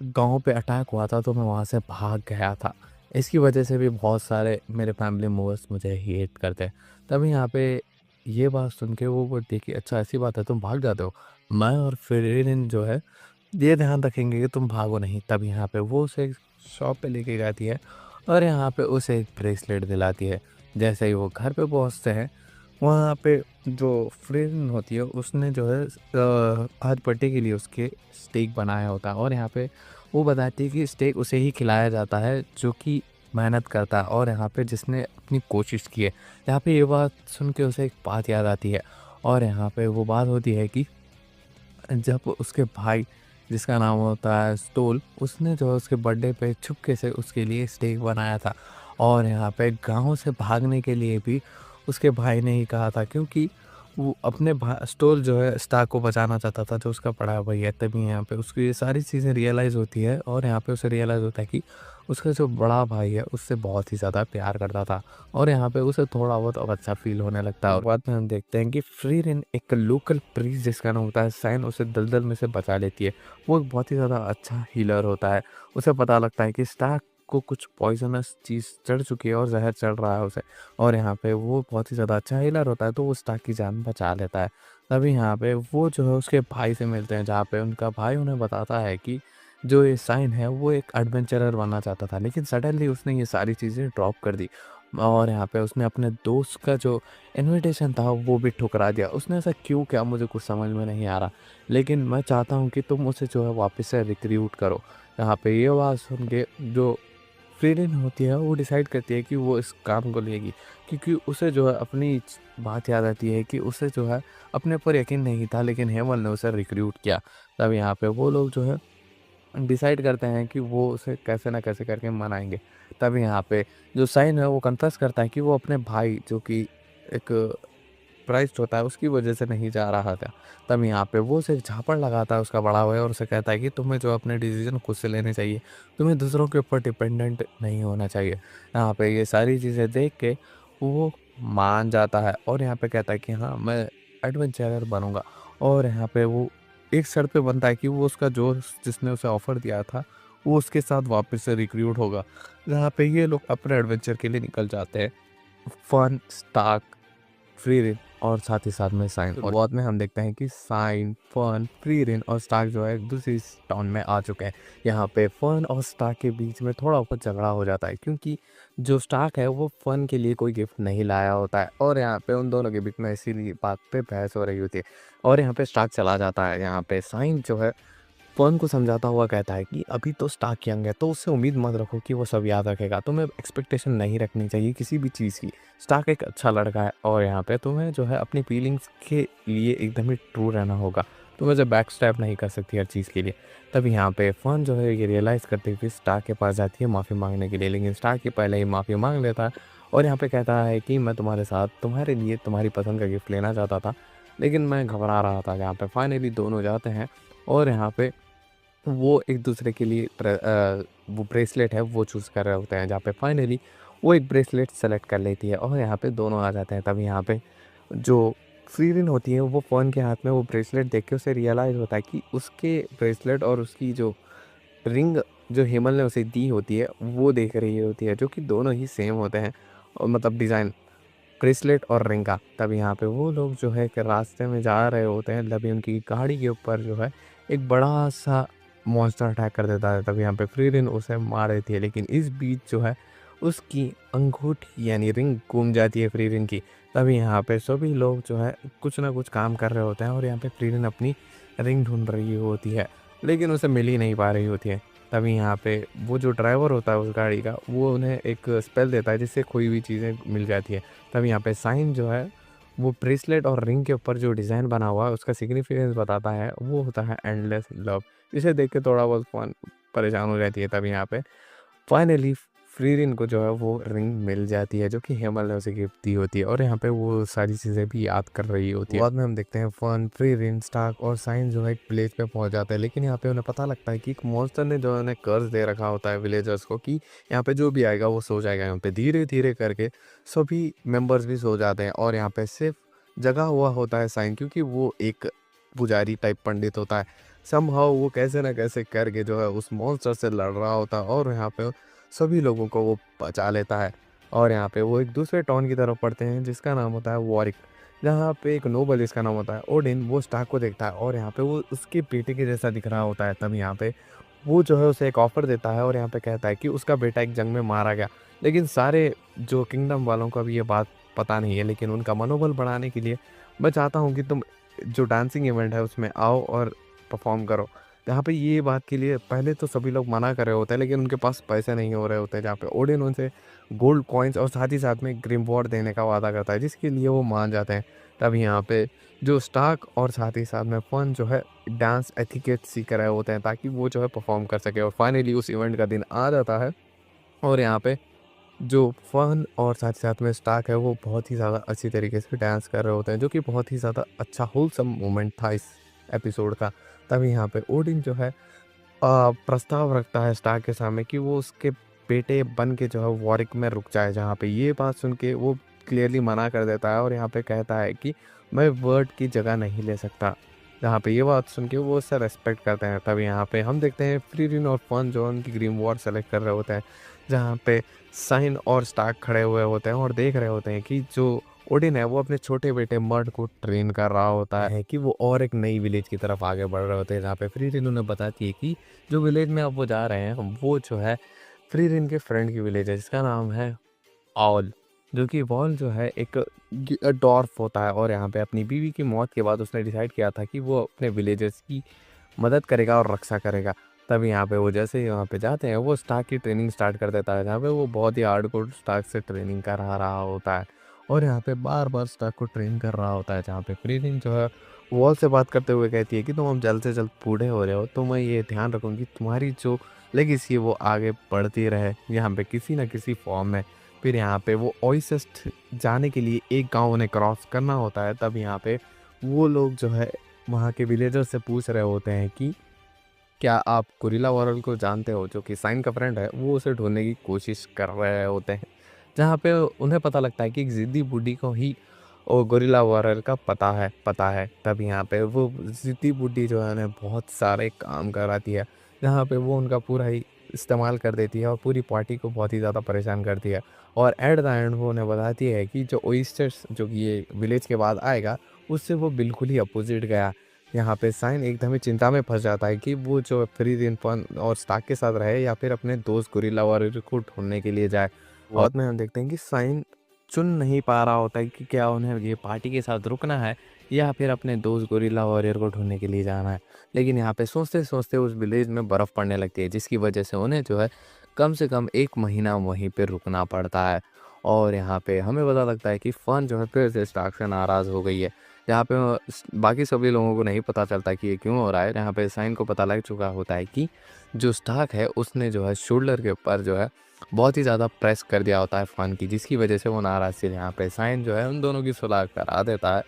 गाँव पे अटैक हुआ था तो मैं वहाँ से भाग गया था। इसकी वजह से भी बहुत सारे मेरे फैमिली मेंबर्स मुझे हेट करते हैं। तभी यहाँ पे ये बात सुन के वो बोलती है कि अच्छा ऐसी बात है, तुम भाग जाते हो। मैं और फ़िरइन जो है ये ध्यान रखेंगे कि तुम भागो नहीं। तब यहाँ पे वो उसे शॉप पे लेके जाती है और यहाँ पे उसे एक ब्रेसलेट दिलाती है। जैसे ही वो घर पे पहुँचते हैं, वहाँ पे जो फ्रेंड होती है उसने जो है आज बर्थडे के लिए उसके स्टेक बनाया होता है, और यहाँ पे वो बताती है कि स्टेक उसे ही खिलाया जाता है जो कि मेहनत करता है और यहाँ पे जिसने अपनी कोशिश की है। यहाँ पे ये बात सुन के उसे एक बात याद आती है, और यहाँ पे वो बात होती है कि जब उसके भाई जिसका नाम होता है स्टोल, उसने जो है उसके बर्थडे पे चुपके से उसके लिए स्टेक बनाया था। और यहाँ पे गाँव से भागने के लिए भी उसके भाई ने ही कहा था, क्योंकि वो अपने स्टोल जो है स्टार्क को बचाना चाहता था जो उसका बड़ा भाई है। तभी यहाँ पे उसको ये सारी चीज़ें रियलाइज़ होती है और यहाँ पे उसे रियलाइज़ होता है कि उसका जो बड़ा भाई है उससे बहुत ही ज़्यादा प्यार करता था। और यहाँ पे उसे थोड़ा बहुत अब अच्छा फ़ील होने लगता है। और बाद में हम देखते हैं कि फ्रीरिन एक लोकल प्रीस्ट जिसका नाम होता है साइन, उसे दलदल में से बचा लेती है। वो एक बहुत ही ज़्यादा अच्छा हीलर होता है। उसे पता लगता है कि स्टार्क को कुछ पॉइज़नस चीज़ चढ़ चुकी है और ज़हर चढ़ रहा है उसे। और यहाँ पे वो बहुत ही ज़्यादा अच्छा हीलर होता है, तो वो स्टार्क की जान बचा लेता है। तभी यहाँ पे वो जो है उसके भाई से मिलते हैं, जहाँ पे उनका भाई उन्हें बताता है कि जो ये साइन है वो एक एडवेंचरर बनना चाहता था, लेकिन सडनली उसने ये सारी चीज़ें ड्रॉप कर दी। और यहाँ पे उसने अपने दोस्त का जो इनविटेशन था वो भी ठुकरा दिया। उसने ऐसा क्यों किया मुझे कुछ समझ में नहीं आ रहा, लेकिन मैं चाहता हूँ कि तुम उसे जो है वापस से रिक्रूट करो। यहाँ पे ये बात सुन के जो फ्रीलिन होती है वो डिसाइड करती है कि वो इस काम को लेगी, क्योंकि उसे जो है अपनी बात याद आती है कि उसे जो है अपने पर यकीन नहीं था, लेकिन हेमल ने उसे रिक्रूट किया। तब यहाँ पे वो लोग जो है डिसाइड करते हैं कि वो उसे कैसे ना कैसे करके मनाएंगे। तब यहाँ पे जो साइन है वो कन्फेस करता है कि वो अपने भाई जो कि एक प्राइस्ड होता है उसकी वजह से नहीं जा रहा था। तब यहाँ पे वो उसे झापड़ लगाता है उसका बड़ा भाई और उसे कहता है कि तुम्हें जो अपने डिसीजन खुद से लेने चाहिए, तुम्हें दूसरों के ऊपर डिपेंडेंट नहीं होना चाहिए। यहाँ पे ये सारी चीज़ें देख के वो मान जाता है और यहाँ पे कहता है कि हाँ मैं एडवेंचरर बनूंगा। और यहाँ पे वो एक शर्त पे बनता है कि वो उसका जो जिसने उसे ऑफर दिया था वो उसके साथ वापस से रिक्रूट होगा। जहाँ पे ये लोग अपने एडवेंचर के लिए निकल जाते हैं। फन, स्टार्क, फ्रीरिन और साथ ही साथ में साइन। और बाद में हम देखते हैं कि साइन, फन, फ्रीरिन और स्टार्क जो है दूसरी टाउन में आ चुके हैं। यहाँ पे फन और स्टार्क के बीच में थोड़ा बहुत झगड़ा हो जाता है, क्योंकि जो स्टार्क है वो फन के लिए कोई गिफ्ट नहीं लाया होता है, और यहाँ पे उन दोनों के बीच में इसीलिए बात पे बहस हो रही होती है। और यहाँ पे स्टार्क चला जाता है। यहाँ पे साइन जो है फ़र्न को समझाता हुआ कहता है कि अभी तो स्टार्क यंग है, तो उससे उम्मीद मत रखो कि वो सब याद रखेगा। तुम्हें एक्सपेक्टेशन नहीं रखनी चाहिए किसी भी चीज़ की। स्टार्क एक अच्छा लड़का है और यहाँ पे तुम्हें जो है अपनी फीलिंग्स के लिए एकदम ही ट्रू रहना होगा। तुम ऐसे बैक स्टैप नहीं कर सकती हर चीज़ के लिए। तब यहाँ पे फ़र्न जो है ये रियलाइज़ करते हुए स्टार्क के पास जाती है माफ़ी माँगने के लिए, लेकिन स्टार्क ही पहले ही माफ़ी माँग लेता है और यहाँ पे कहता है कि मैं तुम्हारे साथ तुम्हारे लिए तुम्हारी पसंद का गिफ्ट लेना चाहता था, लेकिन मैं घबरा रहा था। यहाँ पे फाइनली दोनों जाते हैं और यहाँ पे वो एक दूसरे के लिए वो ब्रेसलेट है वो चूज़ कर रहे होते हैं, जहाँ पे फाइनली वो एक ब्रेसलेट सेलेक्ट कर लेती है और यहाँ पे दोनों आ जाते हैं। तब यहाँ पे जो फ्रीरिन होती है वो फ़ोन के हाथ में वो ब्रेसलेट देख के उसे रियलाइज़ होता है कि उसके ब्रेसलेट और उसकी जो रिंग जो हेमल ने उसे दी होती है वो देख रही होती है, जो कि दोनों ही सेम होते हैं और मतलब डिज़ाइन ब्रेसलेट और रिंग का। तब यहाँ पे वो लोग जो है कि रास्ते में जा रहे होते हैं, तभी उनकी गाड़ी के ऊपर जो है एक बड़ा-सा मॉन्स्टर अटैक कर देता है। तब यहाँ पे फ्रीरिन उसे मार देती है, लेकिन इस बीच जो है उसकी अंगूठी यानी रिंग गुम जाती है फ्रीरिन की। तभी यहाँ पे सभी लोग जो है कुछ ना कुछ काम कर रहे होते हैं और यहाँ पे फ्रीरिन अपनी रिंग ढूँढ रही होती है, लेकिन उसे मिल ही नहीं पा रही होती है। तभी यहाँ पे वो जो ड्राइवर होता है उस गाड़ी का, वो उन्हें एक स्पेल देता है जिससे खोई हुई चीज़ें मिल जाती है। तब यहाँ पे साइन जो है वो ब्रेसलेट और रिंग के ऊपर जो डिज़ाइन बना हुआ है उसका सिग्निफिकेंस बताता है, वो होता है एंडलेस लव। इसे देख के थोड़ा बहुत फ़न परेशान हो जाती है। तब यहाँ पे फाइनली फ्रीरिन को जो है वो रिंग मिल जाती है जो कि हेमल ने उसे गिफ्ट दी होती है और यहाँ पे वो सारी चीज़ें भी याद कर रही होती है। बाद में हम देखते हैं फन, फ्रीरिन, स्टार्क और साइन जो है एक विलेज पे पहुंच जाते हैं, लेकिन यहाँ पे उन्हें पता लगता है कि एक मॉन्स्टर ने जो उन्हें कर्ज दे रखा होता है विलेजर्स को कि यहाँ पे जो भी आएगा वो सो जाएगा। यहाँ पे धीरे धीरे करके सभी मेंबर्स भी सो जाते हैं और यहाँ पे सिर्फ जगा हुआ होता है साइन, क्योंकि वो एक पुजारी टाइप पंडित होता है। समहाउ वो कैसे ना कैसे करके जो है उस मॉन्स्टर से लड़ रहा होता है और यहाँ पे सभी लोगों को वो बचा लेता है। और यहाँ पे वो एक दूसरे टाउन की तरफ पढ़ते हैं जिसका नाम होता है वॉरिक, जहाँ पे एक नोबल जिसका नाम होता है ओडिन वो स्टार्क को देखता है और यहाँ पे वो उसके बेटे के जैसा दिख रहा होता है। तब यहाँ पे वो जो है उसे एक ऑफ़र देता है और यहाँ पे कहता है कि उसका बेटा एक जंग में मारा गया, लेकिन सारे जो किंगडम वालों को अभी ये बात पता नहीं है, लेकिन उनका मनोबल बढ़ाने के लिए मैं चाहता हूँ कि तुम जो डांसिंग इवेंट है उसमें आओ और परफॉर्म करो। यहाँ पे ये बात के लिए पहले तो सभी लोग मना कर रहे होते हैं, लेकिन उनके पास पैसे नहीं हो रहे होते हैं, जहाँ पे ओडिन उनसे गोल्ड कॉइन्स और साथ ही साथ में ग्रिमवॉर्ड देने का वादा करता है, जिसके लिए वो मान जाते हैं। तब यहाँ पे जो स्टार्क और साथ ही साथ में फन जो है डांस एथिकेट सीख रहे होते हैं ताकि वो जो है परफॉर्म कर सके और फाइनली उस इवेंट का दिन आ जाता है और यहाँ पे जो फन और साथ ही साथ में स्टार्क है वो बहुत ही ज़्यादा अच्छी तरीके से डांस कर रहे होते हैं, जो कि बहुत ही ज़्यादा अच्छा होलसम मोमेंट था इस एपिसोड का। तभी यहाँ पे ओडिन जो है प्रस्ताव रखता है स्टार्क के सामने कि वो उसके बेटे बन के जो है वॉरिक में रुक जाए, जहाँ पे ये बात सुन के वो क्लियरली मना कर देता है और यहाँ पे कहता है कि मैं वर्ड की जगह नहीं ले सकता। जहाँ पे ये बात सुन के वो उससे रेस्पेक्ट करते हैं। तब यहाँ पे हम देखते हैं फ्रीरिन और फन जो उनकी ग्रीम वॉर्ड सेलेक्ट कर रहे होते हैं, जहाँ पे साइन और स्टार्क खड़े हुए होते हैं और देख रहे होते हैं कि जो ओडिन है वो अपने छोटे बेटे मर्ड को ट्रेन कर रहा होता है कि वो और एक नई विलेज की तरफ आगे बढ़ रहे होते हैं, जहाँ पे फ्रीरिन उन्हें बताती है कि जो विलेज में अब वो जा रहे हैं वो जो है फ्रीरिन के फ्रेंड की विलेज है जिसका नाम है ऑल, जो कि वॉल जो है एक डॉर्फ होता है और यहाँ पे अपनी बीवी की मौत के बाद उसने डिसाइड किया था कि वो अपने विलेजर्स की मदद करेगा और रक्षा करेगा। तब यहाँ पे वो जैसे ही वहाँ पे जाते हैं वो स्टार्क की ट्रेनिंग स्टार्ट कर देता है, जहाँ पे वो बहुत ही हार्डकोर स्टार्क से ट्रेनिंग करा रहा होता है और यहाँ पे बार बार स्टार्क को ट्रेन कर रहा होता है। जहाँ पे फ्रीरिन जो है वॉल से बात करते हुए कहती है कि तुम अब जल्द से जल्द बूढ़े हो रहे हो, तो मैं ये ध्यान रखूँगी तुम्हारी जो लेगेसी है वो आगे बढ़ती रहे यहाँ पे किसी न किसी फॉर्म में। फिर यहाँ पे वो ओइसेस्ट जाने के लिए एक गांव उन्हें क्रॉस करना होता है। तब यहाँ पे वो लोग जो है वहाँ के विलेजर्स से पूछ रहे होते हैं कि क्या आप गोरिल्ला वॉरल को जानते हो, जो कि साइन का फ्रेंड है। वो उसे ढूंढने की कोशिश कर रहे होते हैं, जहाँ पे उन्हें पता लगता है कि एक ज़िद्दी बुड्ढी को ही और गोरिल्ला वॉरल का पता है। तब यहाँ पे वो ज़िद्दी बुड्ढी जो है उन्हें बहुत सारे काम कराती है, जहाँ पे वो उनका पूरा ही इस्तेमाल कर देती है और पूरी पार्टी को बहुत ही ज़्यादा परेशान करती है। और एट द एंड वो उन्हें बताती है कि जो ओइस्टर्स जो कि ये विलेज के बाद आएगा उससे वो बिल्कुल ही अपोजिट गया। यहाँ पे साइन एकदम ही चिंता में फंस जाता है कि वो जो फ्रीरिन फन और स्टार्क के साथ रहे या फिर अपने दोस्त गोरिल्ला वॉरियर को ढूंढने के लिए जाए। बाद में हम देखते हैं कि साइन चुन नहीं पा रहा होता है कि क्या उन्हें ये पार्टी के साथ रुकना है या फिर अपने दोस्त गोरिल्ला वॉरियर को ढूँढने के लिए जाना है। लेकिन यहाँ पे सोचते-सोचते उस विलेज में बर्फ़ पड़ने लगती है, जिसकी वजह से उन्हें जो है कम से कम 1 महीना वहीं पे रुकना पड़ता है। और यहाँ पे हमें पता लगता है कि फ़न जो है फिर से स्टार्क से नाराज़ हो गई है। जहाँ पे बाकी सभी लोगों को नहीं पता चलता कि ये क्यों हो रहा है। यहाँ पे साइन को पता लग चुका होता है कि जो स्टार्क है उसने जो है शोल्डर के ऊपर जो है बहुत ही ज़्यादा प्रेस कर दिया होता है फ़न की, जिसकी वजह से वो नाराज़ थी। यहाँ पे साइन जो है उन दोनों की सुलह करा देता है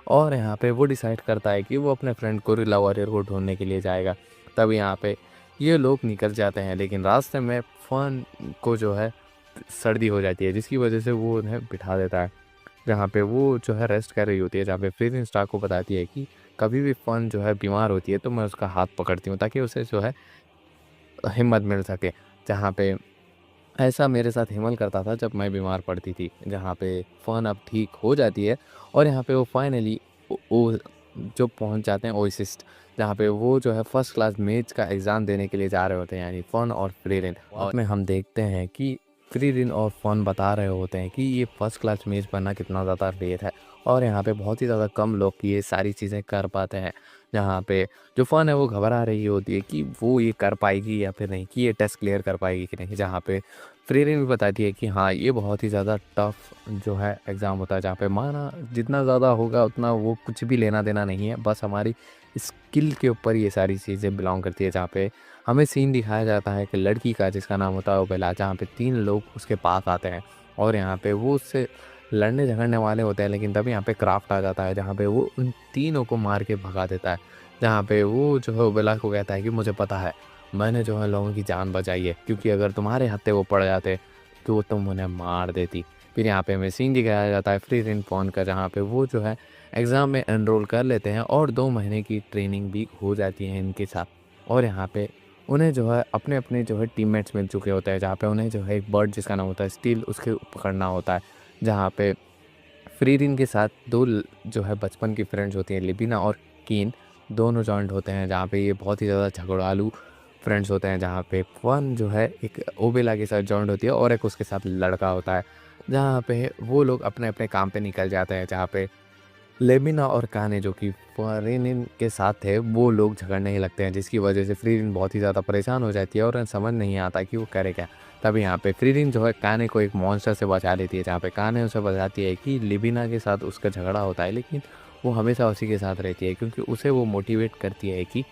और यहाँ पे वो डिसाइड करता है कि वो अपने फ्रेंड गोरिल्ला वॉरियर को ढूँढने के लिए जाएगा। तब यहाँ पे ये लोग निकल जाते हैं, लेकिन रास्ते में फ़न को जो है सर्दी हो जाती है, जिसकी वजह से वो उन्हें बिठा देता है। जहाँ पे वो जो है रेस्ट कर रही होती है, जहाँ पे फ्रीज़िंग स्टार को बताती है कि कभी भी फ़न जो है बीमार होती है तो मैं उसका हाथ पकड़ती हूँ ताकि उसे जो है हिम्मत मिल सके। जहाँ पे ऐसा मेरे साथ हिमल करता था जब मैं बीमार पड़ती थी, जहाँ पे फ़न अब ठीक हो जाती है और यहाँ पे वो फाइनली वो जो पहुँच जाते हैं ओएसिस, जहाँ पे वो जो है फर्स्ट क्लास मेज का एग्ज़ाम देने के लिए जा रहे होते हैं, यानी फ़न और फ्रीरिन। और में हम देखते हैं कि फ्रीरिन और फ़न बता रहे होते हैं कि ये फर्स्ट क्लास मेज बनना कितना ज़्यादा रेयर है और यहाँ पे बहुत ही ज़्यादा कम लोग ये सारी चीज़ें कर पाते हैं। जहाँ पे जो फ़न है वो घबरा रही होती है कि वो ये कर पाएगी या फिर नहीं, कि ये टेस्ट क्लियर कर पाएगी कि नहीं। जहाँ पे फ्रीरिन भी बताती है कि हाँ, ये बहुत ही ज़्यादा टफ जो है एग्ज़ाम होता है, जहाँ पे माना जितना ज़्यादा होगा उतना वो कुछ भी लेना देना नहीं है, बस हमारी स्किल के ऊपर ये सारी चीज़ें बिलोंग करती है। जहाँ पे हमें सीन दिखाया जाता है कि लड़की का जिसका नाम होता है ओबेला, जहाँ पे 3 लोग उसके पास आते हैं और यहाँ पे वो उससे लड़ने झगड़ने वाले होते हैं, लेकिन तभी यहाँ पे क्राफ्ट आ जाता है, जहाँ पे वो उन तीनों को मार के भगा देता है। जहाँ पे वो जो है ओबेला को कहता है कि मुझे पता है, मैंने जो है लोगों की जान बचाई है, क्योंकि अगर तुम्हारे हत्थे वो पड़ जाते तो तुम उन्हें मार देती। फिर यहाँ पे हमें सीन दिखाया जाता है फ्रीरिन फ़ोन का, जहाँ पे वो जो है एग्ज़ाम में एनरोल कर लेते हैं और 2 महीने की ट्रेनिंग भी हो जाती है इनके साथ। और यहाँ पे उन्हें जो है अपने-अपने जो है टीममेट्स मिल चुके होते हैं, जहाँ पे उन्हें जो है एक बर्ड जिसका नाम होता है स्टील, उसके पकड़ना होता है। जहाँ पे फ्रीरिन के साथ 2 जो है बचपन की फ्रेंड्स होती हैं, लिबिना और कीन, दोनों जॉइंट होते हैं, जहाँ पे ये बहुत ही ज़्यादा झगड़ालू फ्रेंड्स होते हैं। जहाँ पे फ़न जो है एक ओबेला के साथ जॉइंट होती है और एक उसके साथ लड़का होता है। जहाँ पे वो लोग अपने-अपने काम पे निकल जाते हैं, जहाँ पे लेमिना और काने जो कि फ़रीनिन के साथ थे, वो लोग झगड़ने ही लगते हैं, जिसकी वजह से फ़्रीरिन बहुत ही ज़्यादा परेशान हो जाती है और उन्हें समझ नहीं आता कि वो करे क्या। तभी यहाँ पे फ़्रीरिन जो है काने को एक मॉन्स्टर से बचा लेती है, जहाँ पे काने उसे बताती है कि लिबिना के साथ उसका झगड़ा होता है, लेकिन वो हमेशा उसी के साथ रहती है, क्योंकि उसे वो मोटिवेट करती है कि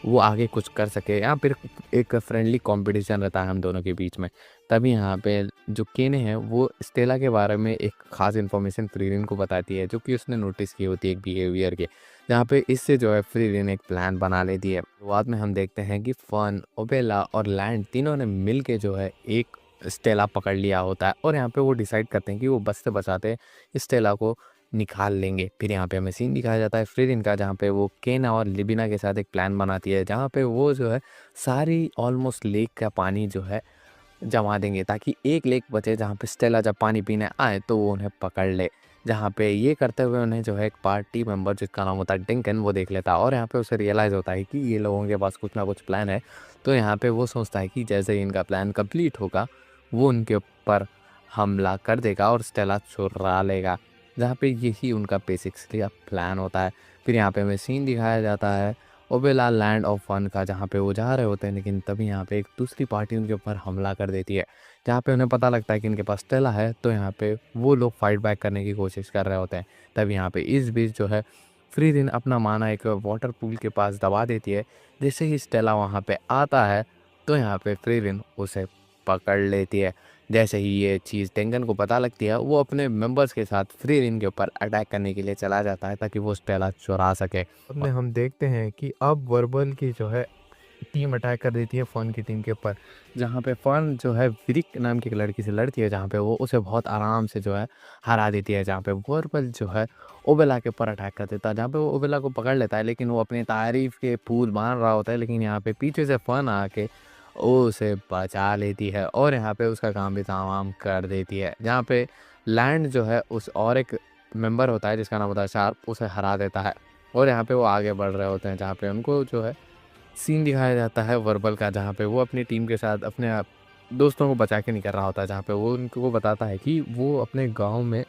वो आगे कुछ कर सके, या फिर एक फ्रेंडली कंपटीशन रहता है हम दोनों के बीच में। तभी यहाँ पे जो केने हैं वो स्टेला के बारे में एक ख़ास इन्फॉर्मेशन फ्रीरिन को बताती है, जो कि उसने नोटिस की होती है एक बिहेवियर के, जहाँ पे इससे जो है फ्रीरिन एक प्लान बना लेती है। बाद में हम देखते हैं कि फ़न, ओबेला और लैंड तीनों ने मिल के जो है एक स्टेला पकड़ लिया होता है और यहाँ पे वो डिसाइड करते हैं कि वो बचते बचाते स्टेला को निकाल लेंगे। फिर यहाँ पे हमें सीन दिखाया जाता है फ्रीरिन का, जहाँ पे वो केना और लिबिना के साथ एक प्लान बनाती है, जहाँ पे वो जो है सारी ऑलमोस्ट लेक का पानी जो है जमा देंगे, ताकि एक लेक बचे जहाँ पे स्टेला जब पानी पीने आए तो वो उन्हें पकड़ ले। जहाँ पे ये करते हुए उन्हें जो है एक पार्टी मेंबर जिसका नाम होता है डिंकन, वो देख लेता है और यहाँ पे उसे रियलाइज़ होता है कि ये लोगों के पास कुछ ना कुछ प्लान है। तो यहाँ पे वो सोचता है कि जैसे ही इनका प्लान कंप्लीट होगा, वो उनके ऊपर हमला कर देगा और स्टेला चुरा लेगा। जहाँ पे यही उनका बेसिकली प्लान होता है। फिर यहाँ पे हमें सीन दिखाया जाता है ओबेला लैंड ऑफ फन का, जहाँ पे वो जा रहे होते हैं, लेकिन तभी यहाँ पे एक दूसरी पार्टी उनके ऊपर हमला कर देती है। जहाँ पे उन्हें पता लगता है कि इनके पास स्टेला है, तो यहाँ पे वो लोग फाइट बैक करने की कोशिश कर रहे होते हैं। तभी यहाँ पे इस बीच जो है फ्रीरिन अपना माना एक वाटर पूल के पास दबा देती है। जैसे ही स्टेला वहाँ पे आता है, तो यहाँ पे फ्रीरिन उसे पकड़ लेती है। जैसे ही ये चीज़ टेंगन को पता लगती है, वो अपने मेंबर्स के साथ फ्रीरिन के ऊपर अटैक करने के लिए चला जाता है, ताकि वो स्टेला चुरा सके। बाद में हम देखते हैं कि अब वर्बल की जो है टीम अटैक कर देती है फ़न की टीम के ऊपर, जहाँ पे फ़न जो है विरिक नाम की एक लड़की से लड़ती है, जहाँ पे वो उसे बहुत आराम से जो है हरा देती है। जहाँ पे वर्बल जो है ओबेला के ऊपर अटैक कर देता है, जहाँ पे वो ओबेला को पकड़ लेता है, लेकिन वो अपनी तारीफ़ के फूल बाँध रहा होता है, लेकिन यहाँ पे पीछे से फ़न आके वो उसे बचा लेती है और यहाँ पे उसका काम भी तमाम कर देती है। जहाँ पे लैंड जो है उस और एक मेंबर होता है जिसका नाम होता है शार्प, उसे हरा देता है और यहाँ पे वो आगे बढ़ रहे होते हैं, जहाँ पे उनको जो है सीन दिखाया जाता है वर्बल का, जहाँ पे वो अपनी टीम के साथ अपने दोस्तों को बचा के नहीं कर रहा होता है, जहाँ पे वो उनको बताता है कि वो अपने गाँव में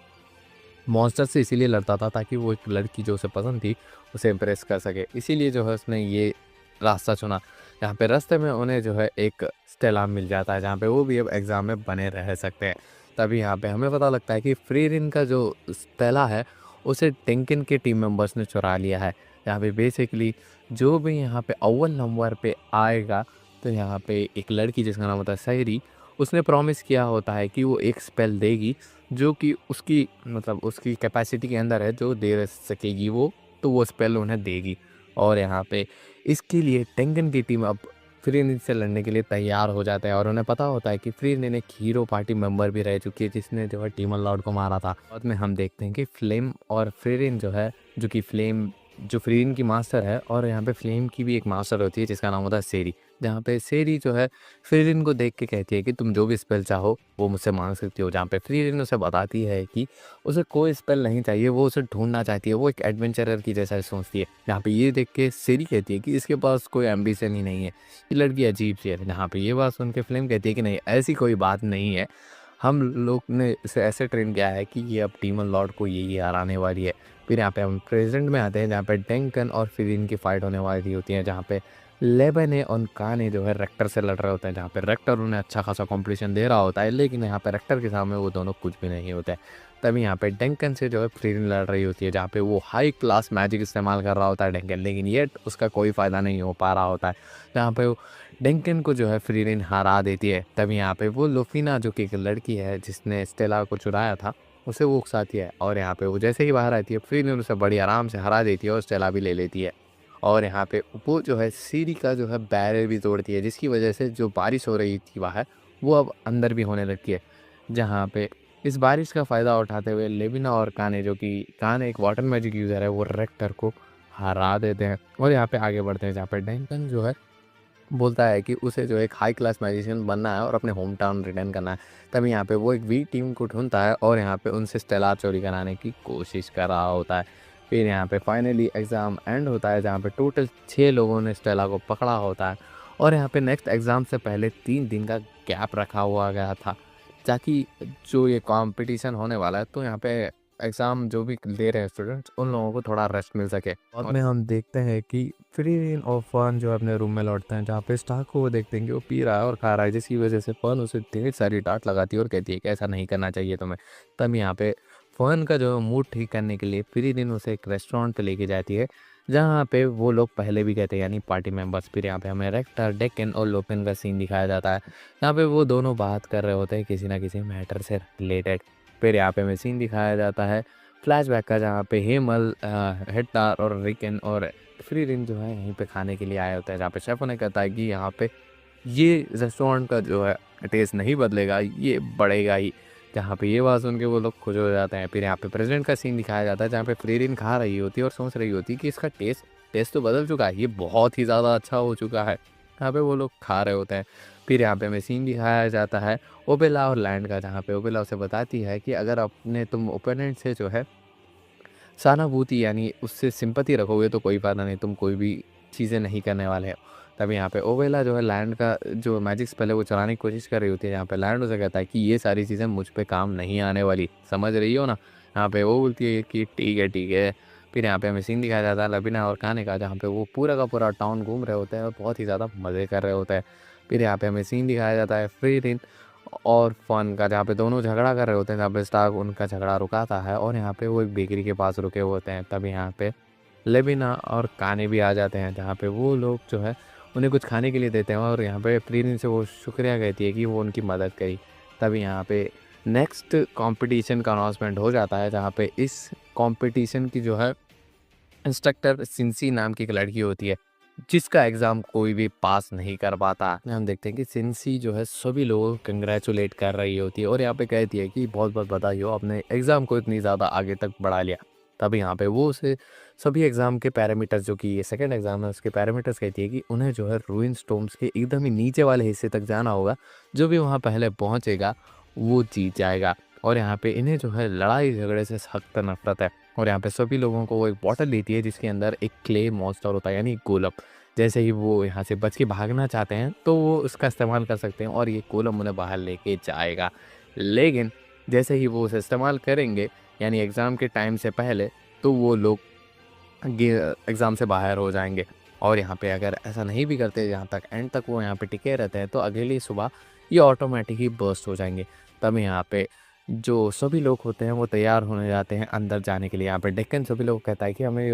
मॉन्स्टर से इसीलिए लड़ता था ताकि वो एक लड़की जो उसे पसंद थी, उसे इम्प्रेस कर सके। इसीलिए जो है उसने ये रास्ता चुना। यहाँ पे रास्ते में उन्हें जो है एक स्टेला मिल जाता है, जहाँ पे वो भी अब एग्ज़ाम में बने रह सकते हैं। तभी यहाँ पे हमें पता लगता है कि फ्रीरिन का जो स्टेला है, उसे टेंकिन के टीम मेंबर्स ने चुरा लिया है। यहाँ पे बेसिकली जो भी यहाँ पे अव्वल नंबर पे आएगा, तो यहाँ पे एक लड़की जिसका नाम होता है सैरी, उसने प्रॉमिस किया होता है कि वो एक स्पेल देगी जो कि उसकी मतलब उसकी कैपेसिटी के अंदर है, जो दे सकेगी वो, तो वो स्पेल उन्हें देगी। और यहाँ पे इसके लिए टेंगन की टीम अब फ्रीनिन से लड़ने के लिए तैयार हो जाता है और उन्हें पता होता है कि फ्रीनिन एक हीरो पार्टी मेंबर भी रह चुकी है, जिसने जो है डीमन लॉर्ड को मारा था। बाद में हम देखते हैं कि फ्लेम और फ्रीनिन जो है, जो कि फ्लेम जो फ्रीनिन की मास्टर है, और यहाँ पे फ्लेम की भी एक मास्टर होती है जिसका नाम होता है सेरी। जहाँ पे सेरी जो है फ्रीरिन को देख के कहती है कि तुम जो भी स्पेल चाहो वो मुझसे मांग सकती हो। जहाँ पे फ्रीरिन उसे बताती है कि उसे कोई स्पेल नहीं चाहिए, वो उसे ढूंढना चाहती है, वो एक एडवेंचरर की जैसा सोचती है। जहाँ पे ये देख के सेरी कहती है कि इसके पास कोई एम्बिशन ही नहीं है, ये लड़की अजीब सी है। जहाँ पे ये बात सुन के फ्लेम कहती है कि नहीं, ऐसी कोई बात नहीं है, हम लोग ने इसे ऐसे ट्रेन किया है कि ये अब डीमन लॉर्ड को यही हराने वाली है। फिर यहाँ पे हम प्रेजेंट में आते हैं, जहाँ पे डेंकन और फ्रीरिन की फाइट होने वाली होती है, जहाँ पे लेबने और काने जो है रेक्टर से लड़ रहे होते हैं। जहाँ पे रेक्टर उन्हें अच्छा खासा कंपटीशन दे रहा होता है, लेकिन यहाँ पे रेक्टर के सामने वो दोनों कुछ भी नहीं होते हैं। तभी यहाँ पे डेंकन से जो है फ्रीरिन लड़ रही होती है, जहाँ पे वो हाई क्लास मैजिक इस्तेमाल कर रहा होता है डेंकन, लेकिन ये उसका कोई फ़ायदा नहीं हो पा रहा होता है। जहाँ पे वो डेंकन को जो है फ्रीरिन हरा देती है। तभी यहाँ पे वो लुफिना जो कि एक लड़की है जिसने स्टेला को चुराया था, उसे वो उकसाती है, और यहाँ पे वो जैसे ही बाहर आती है फ्रीरिन उसे बड़ी आराम से हरा देती है और स्टेला भी ले लेती है। और यहाँ पे वो जो है सीढ़ी का जो है बैरियर भी तोड़ती है, जिसकी वजह से जो बारिश हो रही थी बाहर, वो अब अंदर भी होने लगती है। जहाँ पे इस बारिश का फ़ायदा उठाते हुए लेविना और काने, जो कि काने एक वाटर मैजिक यूज़र है, वो रेक्टर को हरा देते हैं और यहाँ पे आगे बढ़ते हैं, जहाँ पे डेंकन जो है बोलता है कि उसे जो है एक हाई क्लास मैजिशियन बनना है और अपने होम टाउन रिटर्न करना है। तभी यहाँ पे वो एक वीक टीम को ढूँढता है और यहाँ पे उनसे स्टेलार चोरी कराने की कोशिश कर रहा होता है। फिर यहाँ पे फाइनली एग्ज़ाम एंड होता है, जहाँ पे टोटल 6 लोगों ने स्टेला को पकड़ा होता है और यहाँ पे नेक्स्ट एग्ज़ाम से पहले 3 दिन का गैप रखा हुआ गया था, ताकि जो ये कॉम्पिटिशन होने वाला है, तो यहाँ पे एग्ज़ाम जो भी दे रहे हैं स्टूडेंट्स, उन लोगों को थोड़ा रेस्ट मिल सके। बाद में हम देखते हैं कि फ्रीरिन और फन जो है अपने रूम में लौटते हैं, जहाँ पे स्टार्क को वो देखते हैं कि वो पी रहा है और खा रहा है, जिसकी वजह से फन उसे ढेर सारी डांट लगाती है और कहती है कि ऐसा नहीं करना चाहिए तुम्हें। तब यहाँ पे फन का जो मूड ठीक करने के लिए फ्रीरिन उसे एक रेस्टोरेंट पे लेके जाती है, जहाँ पे वो लोग पहले भी गए थे, यानी पार्टी मेंबर्स। फिर यहाँ पे हमें रेक्टर, डेक्कन और लोपिन का सीन दिखाया जाता है, जहाँ पे वो दोनों बात कर रहे होते हैं किसी ना किसी मैटर से रिलेटेड। फिर यहाँ पे हमें सीन दिखाया जाता है फ्लैशबैक का, जहाँ पे हेमल, हेडटार और रिकन और फ्रीरिन जो है यहीं पे खाने के लिए आए होते हैं, जहाँ पे शेफ उन्हें कहता है कि यहाँ पे ये रेस्टोरेंट का जो है टेस्ट नहीं बदलेगा, ये बढ़ेगा ही। जहाँ पे ये बात सुन के वो लोग खुश हो जाते हैं। फिर यहाँ पे प्रेसिडेंट का सीन दिखाया जाता है, जहाँ पे फ्रीरिन खा रही होती है और सोच रही होती है कि इसका टेस्ट तो बदल चुका है, ये बहुत ही ज़्यादा अच्छा हो चुका है। यहाँ पे वो लोग खा रहे होते हैं। फिर यहाँ पे हमें सीन दिखाया जाता है ओबेला और लैंड का, जहाँ पे ओबेला उसे बताती है कि अगर अपने तुम ओपोनेंट से जो है सहानुभूति यानी उससे सिंपैथी रखोगे तो कोई फ़ायदा नहीं, तुम कोई भी चीज़ें नहीं करने वाले हो। तभी यहाँ पे ओवेला जो है लैंड का जो मैजिक स्पेल है वो चलाने की कोशिश कर रही होती है, यहाँ पे लैंड उसे कहता है कि ये सारी चीज़ें मुझ पे काम नहीं आने वाली, समझ रही हो ना? यहाँ पे वो बोलती है कि ठीक है, ठीक है। फिर यहाँ पे हमें सीन दिखाया जाता है लबीना और खाने का, जहाँ पे वो पूरा का पूरा टाउन घूम रहे होते हैं और बहुत ही ज़्यादा मज़े कर रहे होते हैं। फिर यहाँ पे हमें सीन दिखाया जाता है फ्रीरिन और फन का, जहाँ पे दोनों झगड़ा कर रहे होते हैं, जहाँ पे स्टार्क उनका झगड़ा रुकाता है और यहाँ पे वो एक बेकरी के पास रुके हुए होते हैं। तभी यहाँ पे लेबिना और काने भी आ जाते हैं, जहाँ पे वो लोग जो है उन्हें कुछ खाने के लिए देते हैं और यहाँ पे फ्रीरिन से वो शुक्रिया कहती है कि वो उनकी मदद करी। तभी यहाँ पे नेक्स्ट कंपटीशन का अनाउंसमेंट हो जाता है, जहाँ पे इस कंपटीशन की जो है इंस्ट्रक्टर सिंसी नाम की एक लड़की होती है, जिसका एग्ज़ाम कोई भी पास नहीं कर पाता। हम देखते हैं कि सिंसी जो है सभी लोगों को कंग्रेचुलेट कर रही होती है और यहाँ पे कहती है कि बहुत बहुत बधाई हो, आपने एग्ज़ाम को इतनी ज़्यादा आगे तक बढ़ा लिया। तभी यहाँ पे वो उसे सभी एग्ज़ाम के पैरामीटर्स, जो कि ये सेकंड एग्ज़ाम है उसके पैरामीटर्स, कहती है कि उन्हें जो है रूइन स्टोम्स के एकदम ही नीचे वाले हिस्से तक जाना होगा, जो भी वहाँ पहले पहुँचेगा वो जीत जाएगा। और यहाँ पे इन्हें जो है लड़ाई झगड़े से सख्त नफरत है और यहाँ पे सभी लोगों को वो एक बॉटल देती है जिसके अंदर एक क्ले मॉन्स्टर होता है, यानी गोलम। जैसे ही वो यहाँ से बच के भागना चाहते हैं तो वो उसका इस्तेमाल कर सकते हैं और ये गोलम उन्हें बाहर लेके जाएगा। लेकिन जैसे ही वो उसे इस्तेमाल करेंगे यानी एग्ज़ाम के टाइम से पहले, तो वो लोग गे एग्ज़ाम से बाहर हो जाएँगे। और यहाँ पे अगर ऐसा नहीं भी करते जहाँ तक एंड तक वो यहाँ पे टिके रहते हैं तो अगली सुबह ये ऑटोमेटिक ही बर्स्ट हो जाएँगे। तब यहाँ पे जो सभी लोग होते हैं वो तैयार होने जाते हैं अंदर जाने के लिए। यहाँ पे डेक्कन सभी लोग कहता है कि हमें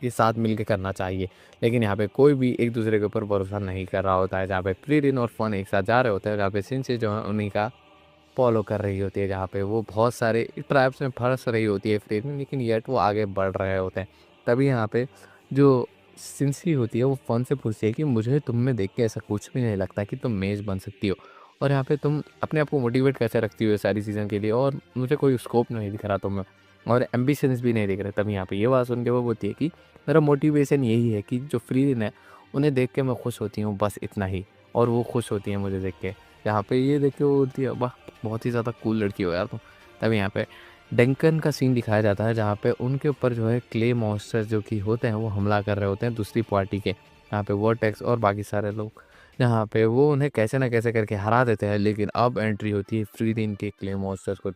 ये साथ मिल के करना चाहिए। लेकिन यहाँ पे कोई भी एक दूसरे के ऊपर भरोसा नहीं कर रहा होता है। जहाँ पे फ्रीरिन और फन एक साथ जा रहे होते हैं, जहाँ पे सिंसी जो है उन्हीं का फ़ॉलो कर रही होती है, जहाँ पे वो बहुत सारे ट्रैप्स में फँस रही होती है फ्रीज़, लेकिन येट वो आगे बढ़ रहे होते हैं। तभी यहाँ पे जो सिंसी होती है वो फ़न से पूछती है कि मुझे तुम में देख के ऐसा कुछ भी नहीं लगता कि तुम मेज़ बन सकती हो, और यहाँ पे तुम अपने आप को मोटिवेट कैसे रखती हो ये सारी चीज़ों के लिए, और मुझे कोई स्कोप नहीं दिख रहा तुम में और एम्बिशंस भी नहीं दिख रहे। तभी यहाँ पे ये बात सुन के वो बोलती है कि मेरा मोटिवेशन यही है कि जो फ्रीज़ है उन्हें देख के मैं खुश होती हूँ, बस इतना ही, और वो खुश होती हैं मुझे देख के। यहाँ पे ये देख के वो बोलती है वाह! बहुत ही ज़्यादा कूल लड़की हो यार तुम। तभी यहाँ पे डंकन का सीन दिखाया जाता है जहाँ पे उनके ऊपर जो है क्ले मॉन्स्टर्स जो कि होते हैं वो हमला कर रहे होते हैं दूसरी पार्टी के। यहाँ पे वर्टेक्स और बाकी सारे लोग, जहाँ पे वो उन्हें कैसे न कैसे करके हरा देते हैं। लेकिन अब एंट्री होती है फ्रीडीन के क्ले मॉन्स्टर्स को,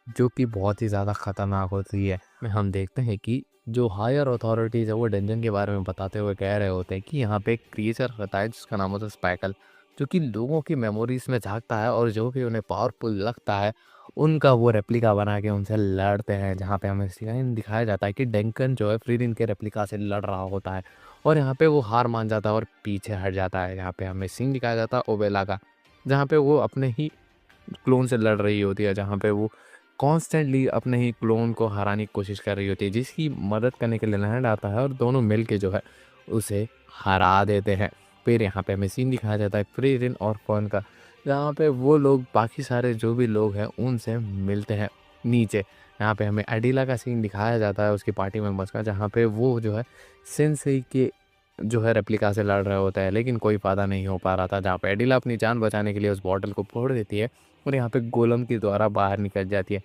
जो कि बहुत ही ज़्यादा खतरनाक होती है। में हम देखते हैं कि जो हायर अथॉरिटीज़ है वो डंजन के बारे में बताते हुए कह रहे होते हैं कि यहाँ पे एक क्रिएचर होता है जिसका नाम होता है स्पाइकल, जो कि लोगों की मेमोरीज़ में झाँकता है और जो भी उन्हें पावरफुल लगता है, उनका वो रेप्लिका बना के उनसे लड़ते हैं। जहाँ पे हमें सीन दिखाया जाता है कि डंकन जो है फ्रीडिन के रेप्लिका से लड़ रहा होता है और यहाँ पे वो हार मान जाता है और पीछे हट जाता है। यहाँ पे हमें सीन दिखाया जाता है ओबेला का, जहाँ पे वो अपने ही क्लोन से लड़ रही होती है, जहाँ पे वो कॉन्स्टेंटली अपने ही क्लोन को हराने की कोशिश कर रही होती है, जिसकी मदद करने के लिए लैंड आता है और दोनों मिल के जो है उसे हरा देते हैं। फिर यहाँ पे हमें सीन दिखाया जाता है फ्रीरिन और फॉन का, जहाँ पे वो लोग बाकी सारे जो भी लोग हैं उनसे मिलते हैं नीचे। यहाँ पे हमें एडिला का सीन दिखाया जाता है उसकी पार्टी मेंबर्स का, जहाँ पे वो जो है सेंसेई के जो है रेप्लिका से लड़ रहा होता है, लेकिन कोई फ़ायदा नहीं हो पा रहा था। जहाँ पे एडिला अपनी जान बचाने के लिए उस बॉटल को फोड़ देती है और यहाँ पे गोलम के द्वारा बाहर निकल जाती है।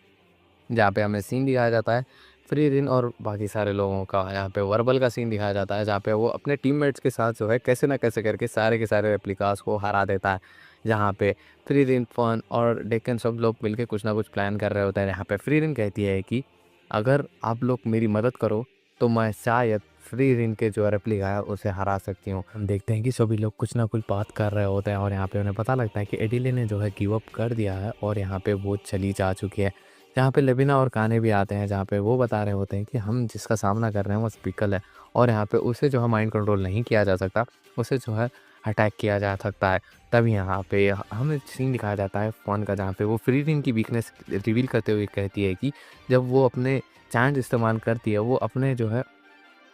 जहाँ पे हमें सीन दिखाया जाता है फ्रीरिन और बाकी सारे लोगों का। यहाँ पे वर्बल का सीन दिखाया जाता है जहाँ पे वो अपने टीममेट्स के साथ जो है कैसे ना कैसे करके सारे के सारे रेप्लिकास को हरा देता है। जहाँ पे फ्रीरिन, फन और डेक्कन सब लोग मिलके कुछ ना कुछ प्लान कर रहे होते हैं। यहाँ पे फ्रीरिन कहती है कि अगर आप लोग मेरी मदद करो तो मैं शायद फ्रीरिन के जो रेप्लिका है उसे हरा सकती हूँ। हम देखते हैं कि सभी लोग कुछ ना कुछ बात कर रहे होते हैं और यहाँ पे उन्हें पता लगता है कि एडिले ने जो है गिव अप कर दिया है और यहाँ पे वो चली जा चुकी है। जहाँ पे लेविना और काने भी आते हैं, जहाँ पे वो बता रहे होते हैं कि हम जिसका सामना कर रहे हैं वो स्पीकल है और यहाँ पे उसे जो है माइंड कंट्रोल नहीं किया जा सकता, उसे जो है अटैक किया जा सकता है। तब यहाँ पे हमें सीन दिखाया जाता है फ़ोन का, जहाँ पे वो फ्रीरिन की वीकनेस रिवील करते हुए कहती है कि जब वो अपने चांस इस्तेमाल करती है वो अपने जो है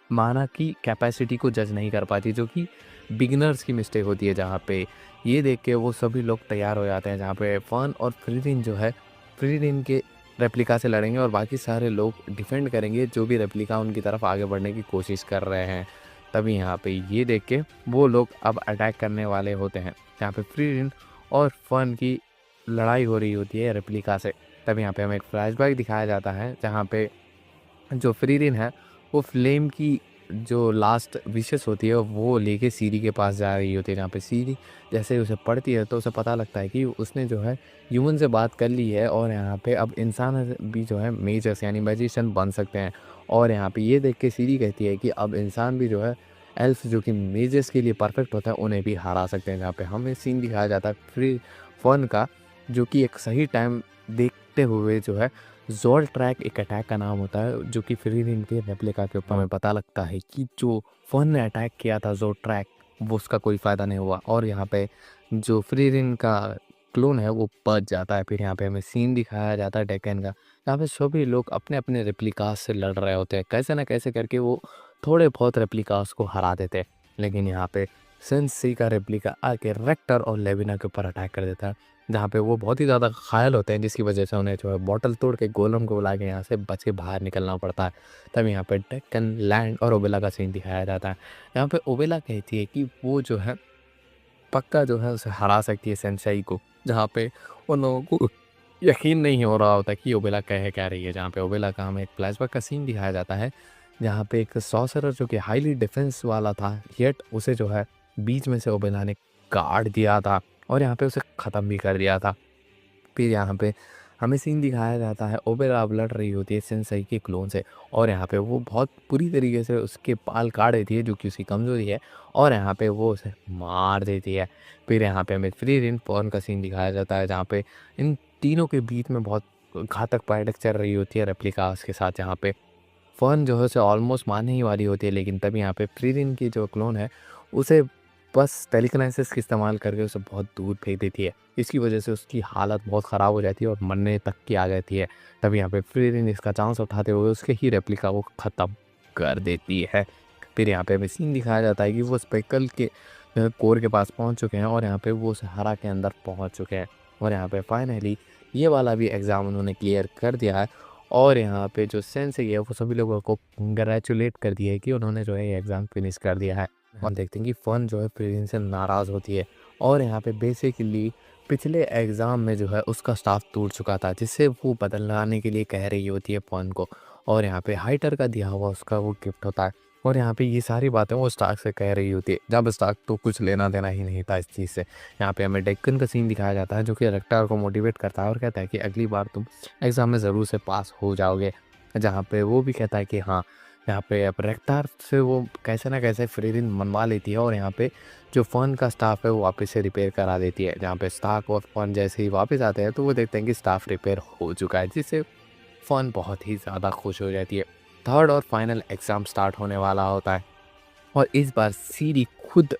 माना की कैपेसिटी को जज नहीं कर पाती, जो कि बिगिनर्स की मिस्टेक होती है। जहाँ पे ये देख के वो सभी लोग तैयार हो जाते हैं, जहाँ पे फन और फ्रीरिन जो है फ्रीरिन के रेप्लिका से लड़ेंगे और बाकी सारे लोग डिफेंड करेंगे जो भी रेप्लिका उनकी तरफ आगे बढ़ने की कोशिश कर रहे हैं। तभी यहाँ पे ये देख के वो लोग अब अटैक करने वाले होते हैं, जहाँ पे फ्रीरिन और फन की लड़ाई हो रही होती है रेप्लिका से। तब यहाँ पे हमें एक फ्लैशबैक दिखाया जाता है जहाँ पे जो फ्रीरिन है वो फ्लेम की जो लास्ट विशेस होती है वो लेके सीरी के पास जा रही होती है, जहाँ पे सीरी जैसे ही उसे पढ़ती है तो उसे पता लगता है कि उसने जो है ह्यूमन से बात कर ली है और यहाँ पे अब इंसान भी जो है मेजर्स यानी मैजिशियन बन सकते हैं। और यहाँ पे ये देख के सीरी कहती है कि अब इंसान भी जो है एल्फ जो कि मेजर्स के लिए परफेक्ट होता है उन्हें भी हरा सकते हैं। जहाँ पे हमें सीन दिखाया जाता है फ्री फन का, जो कि एक सही टाइम देखते हुए जो है ज़ोल ट्रैक एक अटैक का नाम होता है, जो कि फ्रीरिन के रेप्लिका के ऊपर हमें पता लगता है कि जो फन ने अटैक किया था ज़ोल ट्रैक, वो उसका कोई फ़ायदा नहीं हुआ और यहाँ पे जो फ्रीरिन का क्लोन है वो बच जाता है। फिर यहाँ पे हमें सीन दिखाया जाता है डेक्कन का, यहाँ पे सभी लोग अपने अपने रेप्लिकास से लड़ रहे होते हैं, कैसे ना कैसे करके वो थोड़े बहुत रेप्लिकास को हरा देते हैं। लेकिन यहाँ पे सेंसी का रेप्लिका आके रेक्टर और लेविना के ऊपर अटैक कर देता है, जहाँ पे वो बहुत ही ज़्यादा घायल होते हैं, जिसकी वजह से उन्हें जो है बॉटल तोड़ के गोलम को बुला के यहाँ से बच के बाहर निकलना पड़ता है। तब यहाँ पे डेक्कन, लैंड और ओबेला का सीन दिखाया जाता है। यहाँ पे ओबेला कहती है कि वो जो है पक्का जो है उसे हरा सकती है सेंसेई को, जहाँ पे उन लोगों को यकीन नहीं हो रहा होता कि ओबेला कह रही है। जहाँ पे ओबेला का हमें एक फ्लैशबैक का सीन दिखाया जाता है, जहाँ पे एक सॉर्सरर जो कि हाईली डिफेंस वाला था, येट उसे जो है बीच में से ओबेला ने काट दिया था और यहाँ पे उसे ख़त्म भी कर दिया था। फिर यहाँ पे हमें सीन दिखाया जाता है, ओबेरा अब लड़ रही होती है सेंसेई के क्लोन से और यहाँ पे वो बहुत बुरी तरीके से उसके बाल काट देती है, जो कि उसकी कमज़ोरी है और यहाँ पे वो उसे मार देती है। फिर यहाँ पे हमें फ्रीरिन पॉन का सीन दिखाया जाता है, जहाँ पे इन तीनों के बीच में बहुत घातक फाइट चल रही होती है रेप्लिकास के साथ। यहाँ पे फर्न जो है उसे ऑलमोस्ट मारने ही वाली होती है, लेकिन तभी यहाँ पे फ्रीरिन की जो क्लोन है उसे बस टेलीकिनेसिस का इस्तेमाल करके उसे बहुत दूर फेंक देती है। इसकी वजह से उसकी हालत बहुत ख़राब हो जाती है और मरने तक की आ जाती है। तभी यहाँ पे फ्रीरिन इसका चांस उठाते हुए उसके ही रेप्लिका को ख़त्म कर देती है। फिर यहाँ पे हमें सीन दिखाया जाता है कि वो स्पेकल के कोर के पास पहुँच चुके हैं और यहाँ पे वो सहारा के अंदर पहुँच चुके हैं और यहाँ पे फाइनली ये वाला भी एग्ज़ाम उन्होंने क्लियर कर दिया है। और यहाँ पे जो सेंसेई है वो सभी लोगों को कंग्रेचुलेट कर दिया है कि उन्होंने जो है ये एग्ज़ाम फिनिश कर दिया है। और देखते हैं कि फ़न जो है फ्रीरिन से नाराज़ होती है और यहाँ पे बेसिकली पिछले एग्ज़ाम में जो है उसका स्टाफ टूट चुका था, जिससे वो बदलवाने के लिए कह रही होती है फ़न को और यहाँ पे हाइटर का दिया हुआ उसका वो गिफ्ट होता है और यहाँ पे ये सारी बातें वो स्टार्क से कह रही होती है, जब स्टार्क तो कुछ लेना देना ही नहीं था इस चीज़ से। यहाँ पे हमें डेक्कन का सीन दिखाया जाता है, जो कि रेक्टर को मोटिवेट करता है और कहता है कि अगली बार तुम एग्ज़ाम में ज़रूर से पास हो जाओगे। जहाँ पे वो भी कहता है कि हाँ, यहाँ पे अब रेक्टार से वो कैसे ना कैसे फ्रीरिन मनवा लेती है और यहाँ पे जो फ़न का स्टाफ है वो वापस से रिपेयर करा देती है। जहाँ पे स्टार्क और फ़न जैसे ही वापस आते हैं तो वो देखते हैं कि स्टाफ रिपेयर हो चुका है, जिससे फ़न बहुत ही ज़्यादा खुश हो जाती है। थर्ड और फाइनल एग्ज़ाम स्टार्ट होने वाला होता है और इस बार सीरी खुद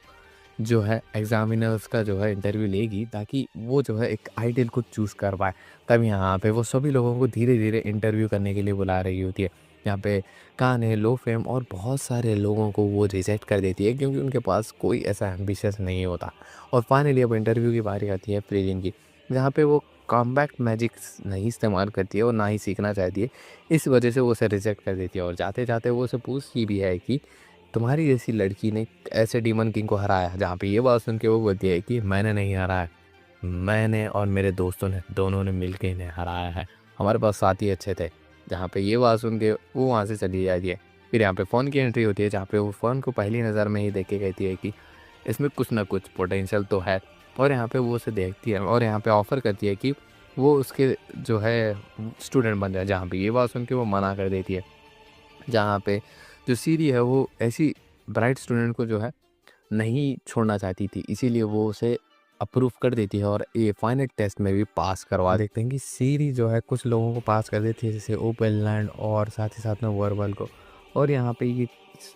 जो है एग्ज़ामिनर्स का जो है इंटरव्यू लेगी, ताकि वो जो है एक आइडियल को चूज़ कर पाए। तब यहाँ पे वो सभी लोगों को धीरे-धीरे इंटरव्यू करने के लिए बुला रही होती है। यहाँ पे काने, लो फेम और बहुत सारे लोगों को वो रिजेक्ट कर देती है, क्योंकि उनके पास कोई ऐसा एम्बिशियस नहीं होता। और फाइनली अब इंटरव्यू की बारी आती है फ्रीरिन की, जहाँ पे वो कॉम्बैट मैजिक्स नहीं इस्तेमाल करती है और ना ही सीखना चाहती है। इस वजह से वो उसे रिजेक्ट कर देती है और जाते-जाते वो उसे पूछती भी है कि तुम्हारी जैसी लड़की ने ऐसे डीमन किंग को हराया। जहाँ पे ये बात सुन के वो बोलती है कि मैंने नहीं हराया, मैंने और मेरे दोस्तों ने दोनों ने मिल के इन्हें हराया है। हमारे पास साथी अच्छे थे। जहाँ पे ये बात सुन के वो वहाँ से चली जाती है। फिर यहाँ पे फ़ोन की एंट्री होती है, जहाँ पे वो फ़ोन को पहली नज़र में ही देख के कहती है कि इसमें कुछ ना कुछ पोटेंशियल तो है। और यहाँ पे वो उसे देखती है और यहाँ पे ऑफ़र करती है कि वो उसके जो है स्टूडेंट बन जाए। जहाँ पे ये बात सुन के वो मना कर देती है। जहाँ पे जो सीरी है वो ऐसी ब्राइट स्टूडेंट को जो है नहीं छोड़ना चाहती थी, इसीलिए वो उसे अप्रूव कर देती है और ये फाइनल टेस्ट में भी पास करवा देखते हैं कि सीरी जो है कुछ लोगों को पास कर देती है, जैसे ओपेनलैंड और साथ ही साथ में वर्बल को। और यहाँ पे ये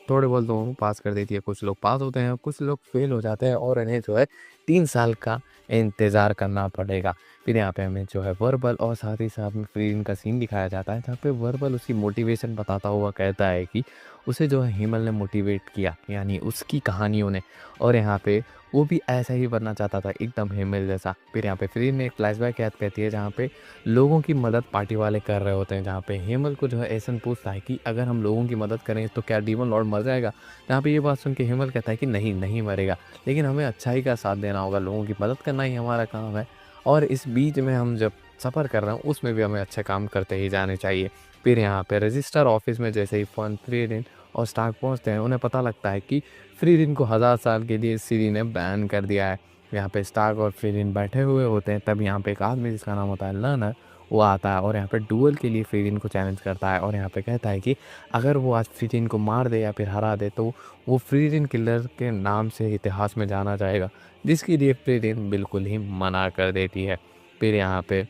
थोड़े बहुत लोगों को पास कर देती है, कुछ लोग पास होते हैं, कुछ लोग फेल हो जाते हैं और इन्हें जो है 3 साल का इंतज़ार करना पड़ेगा। फिर यहाँ पे हमें जो है वर्बल और साथ ही साथ में फ्रीन का सीन दिखाया जाता है, जहाँ पे वर्बल उसकी मोटिवेशन बताता हुआ कहता है कि उसे जो है हिमल ने मोटिवेट किया, यानी उसकी कहानियों ने, और यहाँ पे वो भी ऐसा ही बनना चाहता था, एकदम हिमल जैसा। फिर यहाँ पे फ्रीन ने एक फ्लैशबैक याद करती है, जहाँ पे लोगों की मदद पार्टी वाले कर रहे होते हैं, जहाँ पे हिमल को जो है एसन पूछता है कि अगर हम लोगों की मदद करें तो क्या डीमन लॉर्ड मर जाएगा। जहाँ पे ये बात सुन के हिमल कहता है कि नहीं, नहीं मरेगा, लेकिन हमें अच्छाई का साथ देना होगा, लोगों की मदद करना ही हमारा काम है और इस बीच में हम जब सफ़र कर रहे हैं उसमें भी हमें अच्छे काम करते ही जाने चाहिए। फिर यहाँ पे रजिस्टर ऑफिस में जैसे ही फ़न, फ्रीरिन और स्टार्क पहुँचते हैं, उन्हें पता लगता है कि फ्रीरिन को 1000 साल के लिए सीरी ने बैन कर दिया है। यहाँ पे स्टार्क और फ्रीरिन बैठे हुए होते हैं, तब यहाँ पे एक आदमी जिसका नाम होता है लर्नर, वो आता है और यहाँ पे डुअल के लिए फ्रीरिन को चैलेंज करता है और यहाँ पे कहता है कि अगर वो आज फ्रीरिन को मार दे या फिर हरा दे तो वो फ्रीरिन किलर के नाम से इतिहास में जाना जाएगा, जिसके लिए फ्रीरिन बिल्कुल ही मना कर देती है। फिर यहाँ पे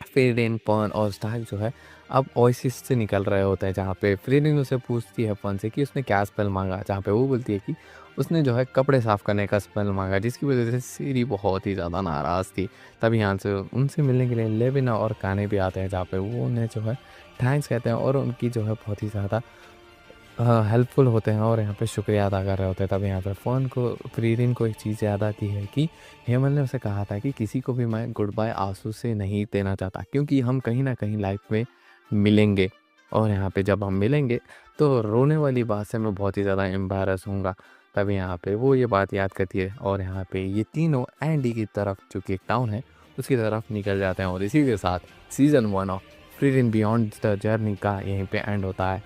फ्रीरिन, पॉन और स्टार्क जो है अब ओएसिस से निकल रहे होते हैं, जहाँ पे फ्रीरिन उसे पूछती है पॉन से कि उसने क्या स्पेल मांगा, जहाँ पे वो बोलती है कि उसने जो है कपड़े साफ़ करने का स्पेल मांगा, जिसकी वजह से सीरी बहुत ही ज़्यादा नाराज़ थी। तभी यहाँ से उनसे मिलने के लिए लेविना और काने भी आते हैं, जहाँ पे वो उन्हें जो है थैंक्स कहते हैं और उनकी जो है बहुत ही ज़्यादा हेल्पफुल होते हैं और यहाँ पे शुक्रिया अदा कर रहे होते हैं। तब यहाँ पे फ़ोन को फ्रीरिन को एक चीज़ याद आती है कि हेमल ने उसे कहा था कि किसी को भी मैं गुड बाय आंसू से नहीं देना चाहता, क्योंकि हम कहीं ना कहीं लाइफ में मिलेंगे और यहाँ पे जब हम मिलेंगे तो रोने वाली बात से मैं बहुत ही ज़्यादा एम्बैरस होऊंगा। तब यहाँ पे वो ये बात याद करती है और यहाँ पे ये तीनों एंडी की तरफ, जो कि एक टाउन है, उसकी तरफ निकल जाते हैं और इसी के साथ सीज़न 1 ऑफ फ्रीरिन बियॉन्ड द जर्नी का यहीं पे एंड होता है।